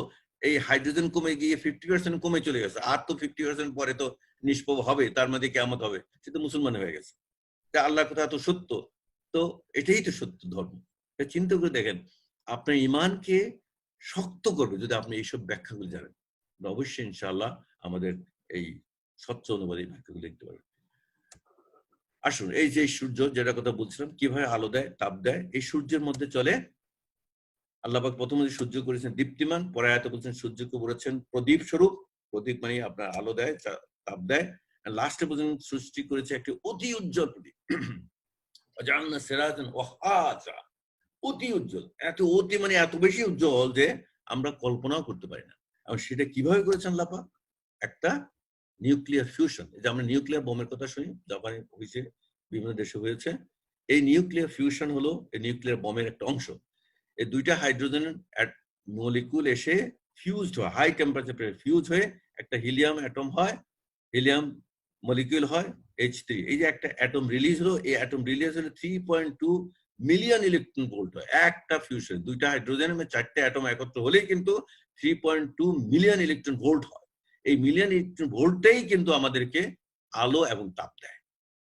এই হাইড্রোজেন কমে গিয়ে 50% কমে চলে গেছে, আর তো 50% পরে তো নিষ্প্রভ হবে, তার মধ্যে কিয়ামত হবে, সে তো মুসলমান হয়ে গেছে। আল্লাহর কথা তো সত্য, তো এটাই তো সত্য ধর্ম। চিন্তা করে দেখেন, আপনার ইমানকে শক্ত করবে যদি আপনি এইসব ব্যাখ্যাগুলো জানেন। অবশ্যই ইনশাআল্লাহ আমাদের এই স্বচ্ছ অনুবাদী ব্যাখ্যাগুলো লিখতে পারবেন। আসুন, এই যে সূর্য, যেটা কথা বলছিলাম, কিভাবে আলো দেয়, তাপ দেয়, এই সূর্যের মধ্যে চলে। আল্লাহ পাক প্রথমে সূর্য করেছেন দীপ্তিমান, পরে আয়াতে বলছেন সূর্যকে বলেছেন প্রদীপ স্বরূপ। প্রদীপ মানে আপনার আলো দেয়, তাপ দেয়। লাস্টে বলছেন সৃষ্টি করেছে একটি অতি উজ্জ্বল প্রদীপ। অতি উজ্জ্বল, অতি মানে এত বেশি উজ্জ্বল যে আমরা কল্পনাও করতে পারি না। এবং সেটা কিভাবে করেছেন আল্লাহ পাক? একটা নিউক্লিয়ার ফিউশন। এই যে আমরা নিউক্লিয়ার বোমের কথা শুনি, জাপানে হয়েছে, বিভিন্ন দেশে হয়েছে। এই নিউক্লিয়ার ফিউশন হলো এই নিউক্লিয়ার বোমের একটা অংশ। এই দুইটা হাইড্রোজেন মলিকুল এসে ফিউজড হয়, হাই টেম্পারেচারে ফিউজ হয়ে একটা হিলিয়াম অ্যাটম হয়, হিলিয়াম মলিকিউল হয় H3। এই যে একটা অ্যাটম রিলিজ হলো, এই অ্যাটম রিলিজ হলে 3.2 মিলিয়ন ইলেকট্রন ভোল্ট হয় একটা ফিউশন। দুইটা হাইড্রোজেন এবং চারটে অ্যাটম একত্র হলেই কিন্তু 3.2 মিলিয়ন ইলেকট্রন ভোল্ট হয়। এই মিলিয়ন ইলেকট্রন ভোল্টটাই কিন্তু আমাদেরকে আলো এবং তাপ দেয়।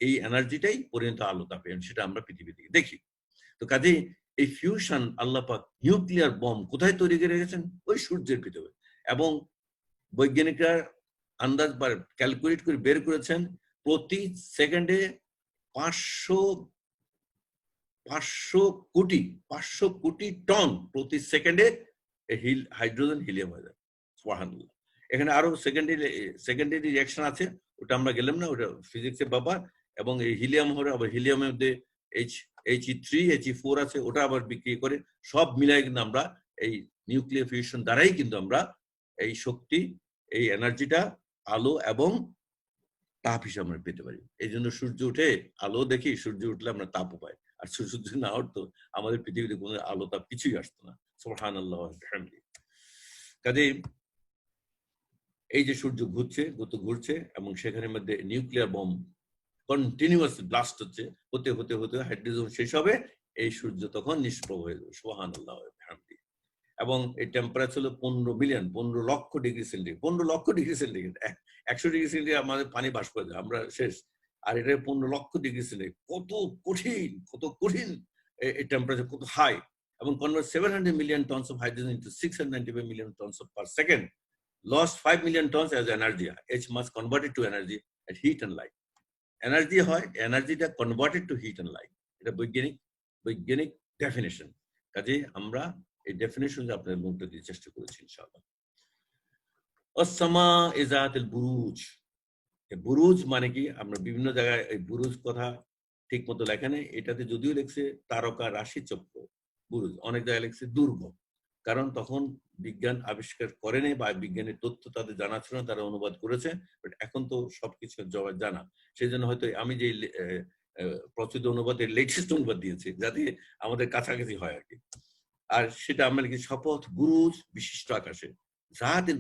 এই এনার্জিটাই পরিণত আলো তাপে, সেটা আমরা পৃথিবী থেকে দেখি। তো কাজেই এই ফিউশন আল্লাহ পাক নিউক্লিয়ার বম কোথায় তৈরি করে রেখেছেন? ওই সূর্যের ভিতরে। এবং বৈজ্ঞানিকরা আন্দাজ বা ক্যালকুলেট করে বের করেছেন প্রতি সেকেন্ডে 500 কোটি টন প্রতি সেকেন্ডে হাইড্রোজেন হিলিয়াম হয়ে যায়। সুবহানাল্লাহ। এখানে আরো সেকেন্ডারি রিঅ্যাকশন আছে, ওটা আমরা গেলাম না, ওটা ফিজিক্সের ব্যাপার। এবং এই হিলিয়াম হলে আবার হিলিয়ামের মধ্যে He3 He4 আছে, ওটা আবার বিক্রি করে। সব মিলাই কিন্তু আমরা এই নিউক্লিয়ার ফিউশন দ্বারাই কিন্তু আমরা এই শক্তি, এই এনার্জিটা আলো এবং তাপ হিসেবে আমরা পেতে পারি। এই জন্য সূর্য উঠে আলো দেখি, সূর্য উঠলে আমরা তাপও পাই। আর সূর্য না উঠতো আমাদের পৃথিবীতে কোনো আলো তাপ কিছুই আসতো না। সুবহানাল্লাহ ওয়া বিহামদিহি। কাজেই এই যে সূর্য ঘুরছে এবং সেখানের মধ্যে নিউক্লিয়ার বম কন্টিনিউয়াস ব্লাস্ট হচ্ছে, হতে হতে হতে হাইড্রোজেন শেষ হবে, এই সূর্য তখন নিষ্প্রভ হয়ে যাবে। সুবহানাল্লাহ ওয়া বিহামদিহি। এবং এই টেম্পারেচার হলো 15 লক্ষ ডিগ্রি সেন্টিগ্রেড। 15 লক্ষ ডিগ্রি সেন্টিগ্রেড, 100 ডিগ্রি সেন্টিগ্রেড আমাদের পানি বাষ্প হয়ে যায়, আমরা শেষ। আর এটা 15 লক্ষ ডিগ্রি সেন্টিগ্রেড, কত কঠিন এই টেম্পারেচার, কত হাই। এবং convert 700 million tonnes of hydrogen into 695 million tonnes of per second, lost 5 million tons as energy. H must converted to energy at heat and light. Energy হয়, এনার্জিটা converted to heat and light. এটা বৈজ্ঞানিক definition. কাজে আমরা এই definition আপনাদের মধ্যে দিয়ে চেষ্টা করেছি ইনশাআল্লাহ। আসসামা ইজাতিল বুরুজ। বুরুজ মানে কি? আমরা বিভিন্ন জায়গায় এই বুরুজ কথা ঠিক মতো লেখা নেই। এটাতে যদিও লেখছে তারকা রাশি চক্র, বুরুজ অনেক জায়গায় লেখছে দুর্গ। কারণ তখন বিজ্ঞান আবিষ্কার করেনি বা বিজ্ঞানের তথ্য তাদের জানা ছিল না, তারা অনুবাদ করেছে। বাট এখন তো সবকিছু জবাব জানা, সেই জন্য হয়তো আমি যে প্রচলিত অনুবাদের লেটেস্ট অনুবাদ দিয়েছি যাতে আমাদের কাছাকাছি হয় আর কি। আর সেটা আমরা লিখি শপথ বুরুজ বিশিষ্ট আকাশে। জাহাতের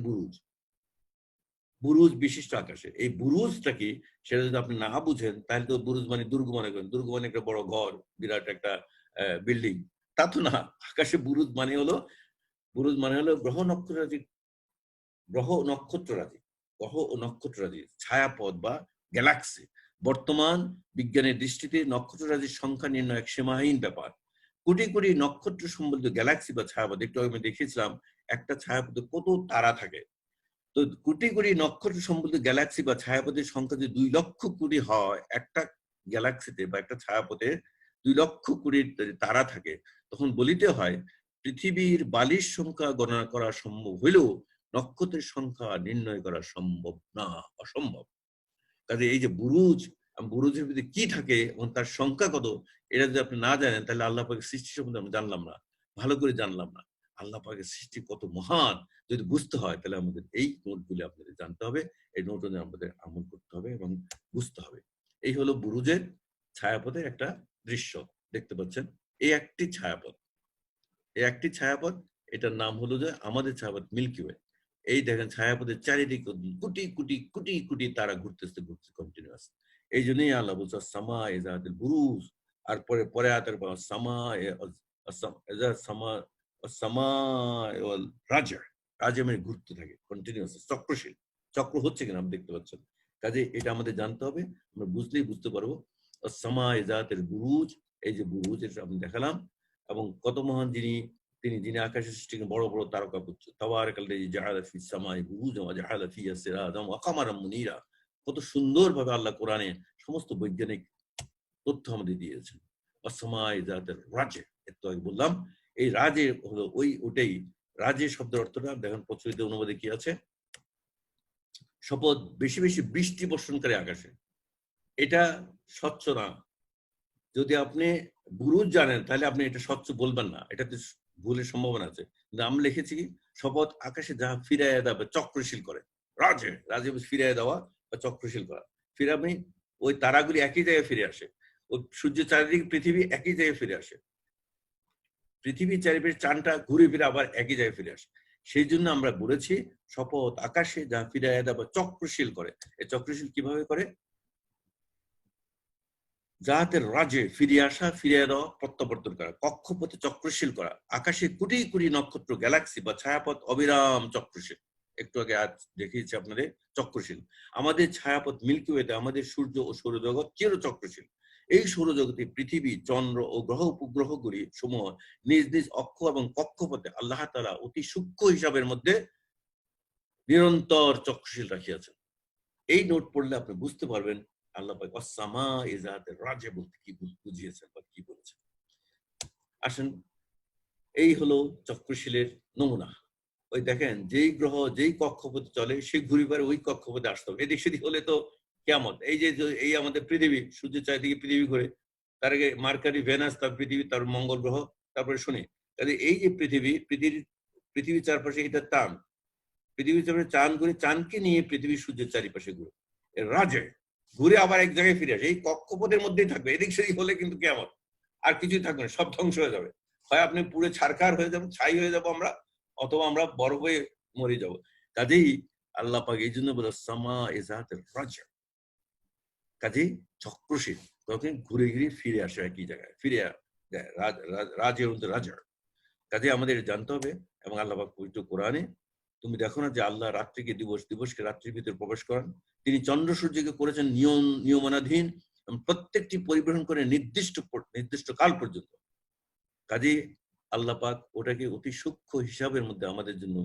বুরুজ বিশিষ্ট আকাশে। এই বুরুজটা কি সেটা যদি আপনি না বুঝেন তাহলে তো বুরুজ মানে দুর্গ মনে করেন, দুর্গ মানে একটা বড় ঘর, বিরাট একটা বিল্ডিং, তা তো না। আকাশে বুরুজ মানে হলো গ্রহ ও নক্ষত্ররাজি ছায়াপথ বা গ্যালাক্সি। বর্তমান বিজ্ঞানের দৃষ্টিতে নক্ষত্ররাজির সংখ্যা নির্ণয় এক সীমাহীন ব্যাপার। কোটি কোটি নক্ষত্র সম্বলিত গ্যালাক্সি বা ছায়াপথ, একটু আমি দেখিয়েছিলাম একটা ছায়াপথে কত তারা থাকে। তো কোটি কোটি নক্ষত্র সম্বলিত গ্যালাক্সি বা ছায়াপথের সংখ্যা যদি 2 লক্ষ কোটি হয়, একটা গ্যালাক্সিতে বা একটা ছায়াপথে 2 লক্ষ কোটি তারা থাকে, তখন বলিতে হয় পৃথিবীর বালির সংখ্যা গণনা করা সম্ভব হইলেও নক্ষত্রের সংখ্যা নির্ণয় করা সম্ভব না, অসম্ভব। কাজে এই যে বুরুজের ভিতরে কি থাকে এবং তার সংখ্যা কত, এটা যদি আপনি না জানেন তাহলে আল্লাহ পাকের সৃষ্টি সম্বন্ধে আমরা জানলাম না, ভালো করে জানলাম না। আল্লাহ পাকের সৃষ্টি কত মহান যদি বুঝতে হয় তাহলে আমাদের এই নোটগুলি আপনাদের জানতে হবে, এই নোট অনুযায়ী আমাদের আমল করতে হবে এবং বুঝতে হবে। এই হলো বুরুজের ছায়াপথের একটা দৃশ্য দেখতে পাচ্ছেন। এই একটি ছায়াপথ, এটার নাম হলো যে আমাদের ছায়াপথ মিল্কি ওয়ে। এই দেখেন ছায়াপথের চারিদিকে কোটি কোটি কোটি কোটি তারা ঘুরতেছে কন্টিনিউয়াস। এই জন্যই আল্লাহ বলছে সামা ইজাতিল বুরুজ। আর পরে আয়াতের পর সামা সামা রাজা মানে ঘুরতে থাকে কন্টিনিউয়াস, চক্রশীল, চক্র হচ্ছে কিনা আপনি দেখতে পাচ্ছেন। কাজে এটা আমাদের জানতে হবে, আমরা বুঝলেই বুঝতে পারবো। সামা ইজাতিল বুরুজ, এই যে বুরুজ এটা আমি দেখালাম। এবং কত মহান যিনি আকাশের সৃষ্টি বড় বড় তারকা পুঞ্জ। তাবারাকাল্লাযী জাআলা ফিস সামাই বুরুজান ওয়া জাআলা ফিহা সিরাজান ওয়া কামারান মুনীরা। কত সুন্দরভাবে আল্লাহ কোরআনে সমস্ত বৈজ্ঞানিক তথ্য আমাদের দিয়েছেন। আসমাই যাতের রাজে, একটু আগে বললাম, এই রাজে হলো ওটাই। রাজে শব্দের অর্থটা দেখেন প্রচলিত অনুবাদে কি আছে, শপথ বেশি বেশি বৃষ্টি বর্ষণকারী আকাশে। এটা স্বচ্ছ না, যদি আপনি বুরুজ জানেন তাহলে আপনি এটা স্বচ্ছ বলবেন না, এটাতে ভুলের সম্ভাবনা আছে। কিন্তু আমি লিখেছি কি শপথ আকাশে যাহা ফিরাইয়া দেওয়া বা চক্রশীল করে, রাজে রাজে ফিরাইয়া দেওয়া বা চক্রশীল করা। ফিরে আপনি ওই তারাগুলি একই জায়গায় ফিরে আসে, ওই সূর্যের চারিদিকে পৃথিবী একই জায়গায় ফিরে আসে, পৃথিবীর চারিপাশে চাঁদটা ঘুরে ফিরে আবার একই জায়গায় ফিরে আসে। সেই জন্য আমরা বলেছি শপথ আকাশে যা ফিরাইয়া দেওয়া বা চক্রশীল করে। এই চক্রশীল কিভাবে করে? যাহাতে রাজে ফিরে আসা, ফিরিয়ে দেওয়া, প্রত্যাবর্তন করা, কক্ষপথে চক্রশীল করা, আকাশে কোটি কোটি নক্ষত্র গ্যালাক্সি বা ছায়াপথ অবিরাম চক্রশীল। একটু আগে আজ দেখিয়েছি আপনাদের চক্রশীল। আমাদের ছায়াপথ মিল্কি ওয়েতে আমাদের সূর্য ও সৌরজগৎ চির চক্রশীল। এই সৌরজগতে পৃথিবী, চন্দ্র ও গ্রহ উপগ্রহগুলি সমূহ নিজ নিজ অক্ষ এবং কক্ষপথে আল্লাহ তাআলা অতি সূক্ষ্ম হিসাবের মধ্যে নিরন্তর চক্রশীল রাখিয়াছেন। এই নোট পড়লে আপনি বুঝতে পারবেন আল্লাহ পাক ওয়াসসামা ইযাতির রাজে বলতে কি বুঝিয়েছেন বা কি বলেছেন। আসেন, এই হলো চক্রশীলের নমুনা। ওই দেখেন যেই গ্রহ যেই কক্ষপথে চলে সেই ঘুরিবার ওই কক্ষপথে আসতে হবে। এদিক সেদিক হলে তো কিয়ামত। এই যে এই আমাদের পৃথিবী, সূর্যের চারিদিকে পৃথিবী ঘুরে, তার আগে মার্কারি, ভেনাস, তার পৃথিবী, তার মঙ্গল গ্রহ, তারপরে শনি। তাহলে এই যে পৃথিবীর চারপাশে এটা টান, পৃথিবীর চারপাশে চাঁদ ঘুরে, চাঁদকে নিয়ে পৃথিবী সূর্যের চারিপাশে ঘুরে রাজে ঘুরে আবার এক জায়গায় ফিরে আসে। এই কক্ষপথের মধ্যেই থাকবে, এদিক সেদিক হলে কিন্তু কেমন আর কিছুই থাকবে না, সব ধ্বংস হয়ে যাবে। হয় আপনি পুরো ছারখার হয়ে যাবেন, ছাই হয়ে যাবো আমরা, অথবা আমরা বরফ হয়ে মরে যাব। কাজেই আল্লাহ পাক এই জন্য বলে সামা ইযাতির রাজা, কাজেই চক্রশীল, তখন ঘুরে ঘুরে ফিরে আসে একই জায়গায়, ফিরে যায় রাজের মধ্যে রাজা। কাজে আমাদের জানতে হবে। এবং আল্লাহ পাক পবিত্র কোরআনে, তুমি দেখো না যে আল্লাহ রাত্রিকে দিবস, দিবসকে রাত্রির ভিতরে প্রবেশ করান। তিনি চন্দ্র সূর্যকে করেছেন নিয়মনাধীন এবং প্রত্যেকটি পরিবহন করে নির্দিষ্ট কাল পর্যন্ত। কাজে আল্লাহ পাক ওটাকে অতি সূক্ষ্ম হিসাবের মধ্যে আমাদের জন্য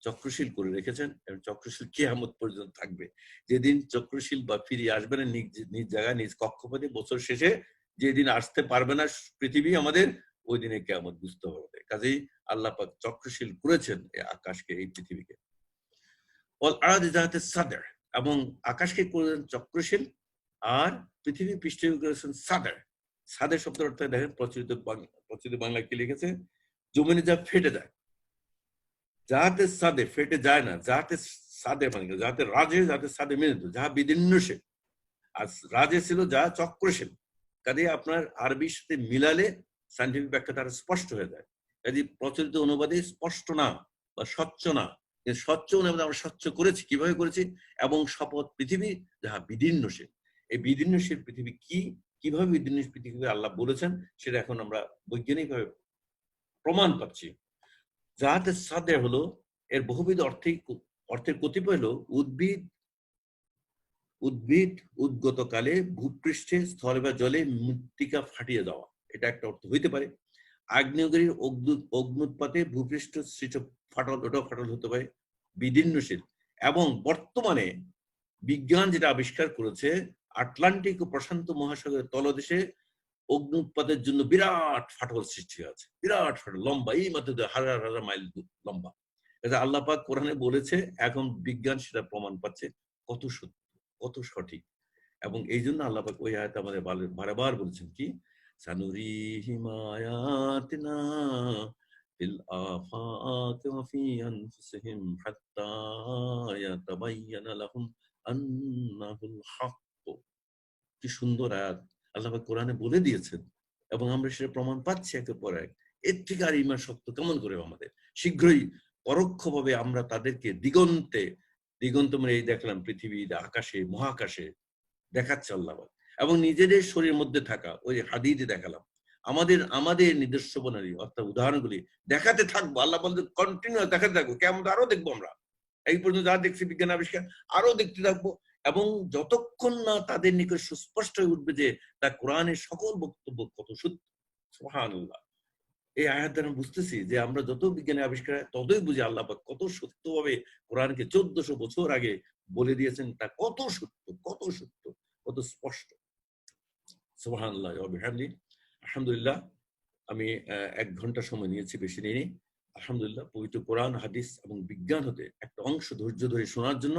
চক্রশীল করে রেখেছেন এবং চক্রশীল কিয়ামত পর্যন্ত থাকবে। যেদিন চক্রশীল বা ফিরিয়ে আসবে না নিজ জায়গায়, নিজ কক্ষপথে, বছর শেষে যেদিন আসতে পারবে না পৃথিবী আমাদের, ওই দিনে কিয়ামত বুঝতে হবে। কাজেই আল্লাহ পাক চক্রশীল করেছেন এই আকাশকে, এই পৃথিবীকে। এবং আকাশকে করেছেন চক্রশীল, আর পৃথিবী পৃষ্ঠে করেছেন সাদের। সাদের শব্দের অর্থ দেখেন প্রচলিত বাংলায় কি লিখেছে, জমিনে যা ফেটে যায়, যাহাতে সাদে ফেটে যায় না, যাহাতে সাদে মানে যাহাতে রাজে, যাহাতে সাদে মেনে যাহা বিদীর্ণশীল। আর রাজে ছিল যা চক্রশীল। কাজে আপনার আরবির সাথে মিলালে সাইন্টিফিক ব্যাখ্যা তার স্পষ্ট হয়ে যায়। কাজে প্রচলিত অনুবাদে স্পষ্ট না বা স্বচ্ছ না, স্বচ্ছ অনুবাদে আমরা স্বচ্ছ করেছি। কিভাবে করেছি? এবং শপথ পৃথিবী যাহা বিদীর্ণশীল। এই বিদীর্ণশীল পৃথিবী কি, কিভাবে বিদীর্ণশীল পৃথিবী আল্লাহ বলেছেন সেটা এখন আমরা বৈজ্ঞানিকভাবে প্রমাণ পাচ্ছি। যাহাতে সাদে হলো এর বহুবিধ অর্থের কতিপয় হলো উদ্ভিদ উদ্গতকালে ভূপৃষ্ঠে, স্থলে বা জলে মৃত্তিকা ফাটিয়ে দেওয়া, এটা একটা অর্থ হইতে পারে। আগ্নেয়গিরির অগ্নুৎপাতে ভূপৃষ্ঠ সৃষ্ট ফাটল, ওটাও ফাটল হতে পারে। বিদীর্ণশীল এবং বর্তমানে বিজ্ঞান যেটা আবিষ্কার করেছে, আটলান্টিক ও প্রশান্ত মহাসাগরের তলদেশে অগ্নুৎপাতের জন্য বিরাট ফাটল সৃষ্টি আছে, বিরাট ফাটল, লম্বা, এই মাত্র হাজার হাজার মাইল লম্বা। আল্লাহ পাক কোরআনে বলেছে, এখন বিজ্ঞান সেটা প্রমাণ পাচ্ছে কত সত্য, কত সঠিক। এবং এই জন্য আল্লাহ পাক ওই আয়াতে আমাদের বারবার বলছেন কি, সানুরিহিম আয়াতিনা ফিল আফাকি ওয়া ফি আনফুসিহিম হাত্তা ইয়াতাবায়্যানা লাহুম আন্নাহুল হক। কি সুন্দর আয়াত আল্লাহ পাক কোরআনে বলে দিয়েছেন এবং আমরা সেটা প্রমাণ পাচ্ছি একের পর এক। এর থেকে আর ঈমান শক্ত কেমন করে আমাদের? শীঘ্রই পরোক্ষভাবে আমরা তাদেরকে দিগন্ত মানে এই দেখলাম পৃথিবী, আকাশে, মহাকাশে দেখাচ্ছে আল্লাহ। এবং নিজেদের শরীরের মধ্যে থাকা ওই হাদিদে দেখালাম, আমাদের নিদর্শনারি অর্থাৎ উদাহরণগুলি দেখাতে থাকবো। আল্লাহ বলতে কন্টিনিউ দেখাতে থাকবো, কেমন আরো দেখবো আমরা। এই পর্যন্ত যা দেখছি বিজ্ঞান আবিষ্কার, আরো দেখতে থাকবো। এবং যতক্ষণ না তাদের নিকট সুস্পষ্ট হয়ে উঠবে যে তা কোরআনের সকল বক্তব্য কত সত্য। সুবহানাল্লাহ। এই আয়াত দ্বারা বুঝতেছি যে আমরা যত বিজ্ঞানের আবিষ্কার ততই বুঝি আল্লাহ পাক কত সত্যভাবে কোরআনকে 1400 বছর আগে বলে দিয়েছেন, তা কত সত্য, কত সত্য, কত স্পষ্ট। সুবহানাল্লাহ ওয়া বিহামদিহি। আলহামদুলিল্লাহ, আমি 1 ঘন্টা সময় নিয়েছি, বেশি নিইনি। আলহামদুলিল্লাহ, পবিত্র কোরআন, হাদিস এবং বিজ্ঞান হতে একটা অংশ ধৈর্য ধরে শোনার জন্য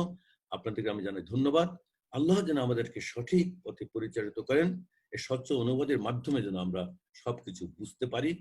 আপনাদেরকে আমি জানাই ধন্যবাদ। আল্লাহ যেন আমাদেরকে সঠিক পথে পরিচালিত করেন এই স্বচ্ছ অনুবাদের মাধ্যমে যেন আমরা সবকিছু বুঝতে পারি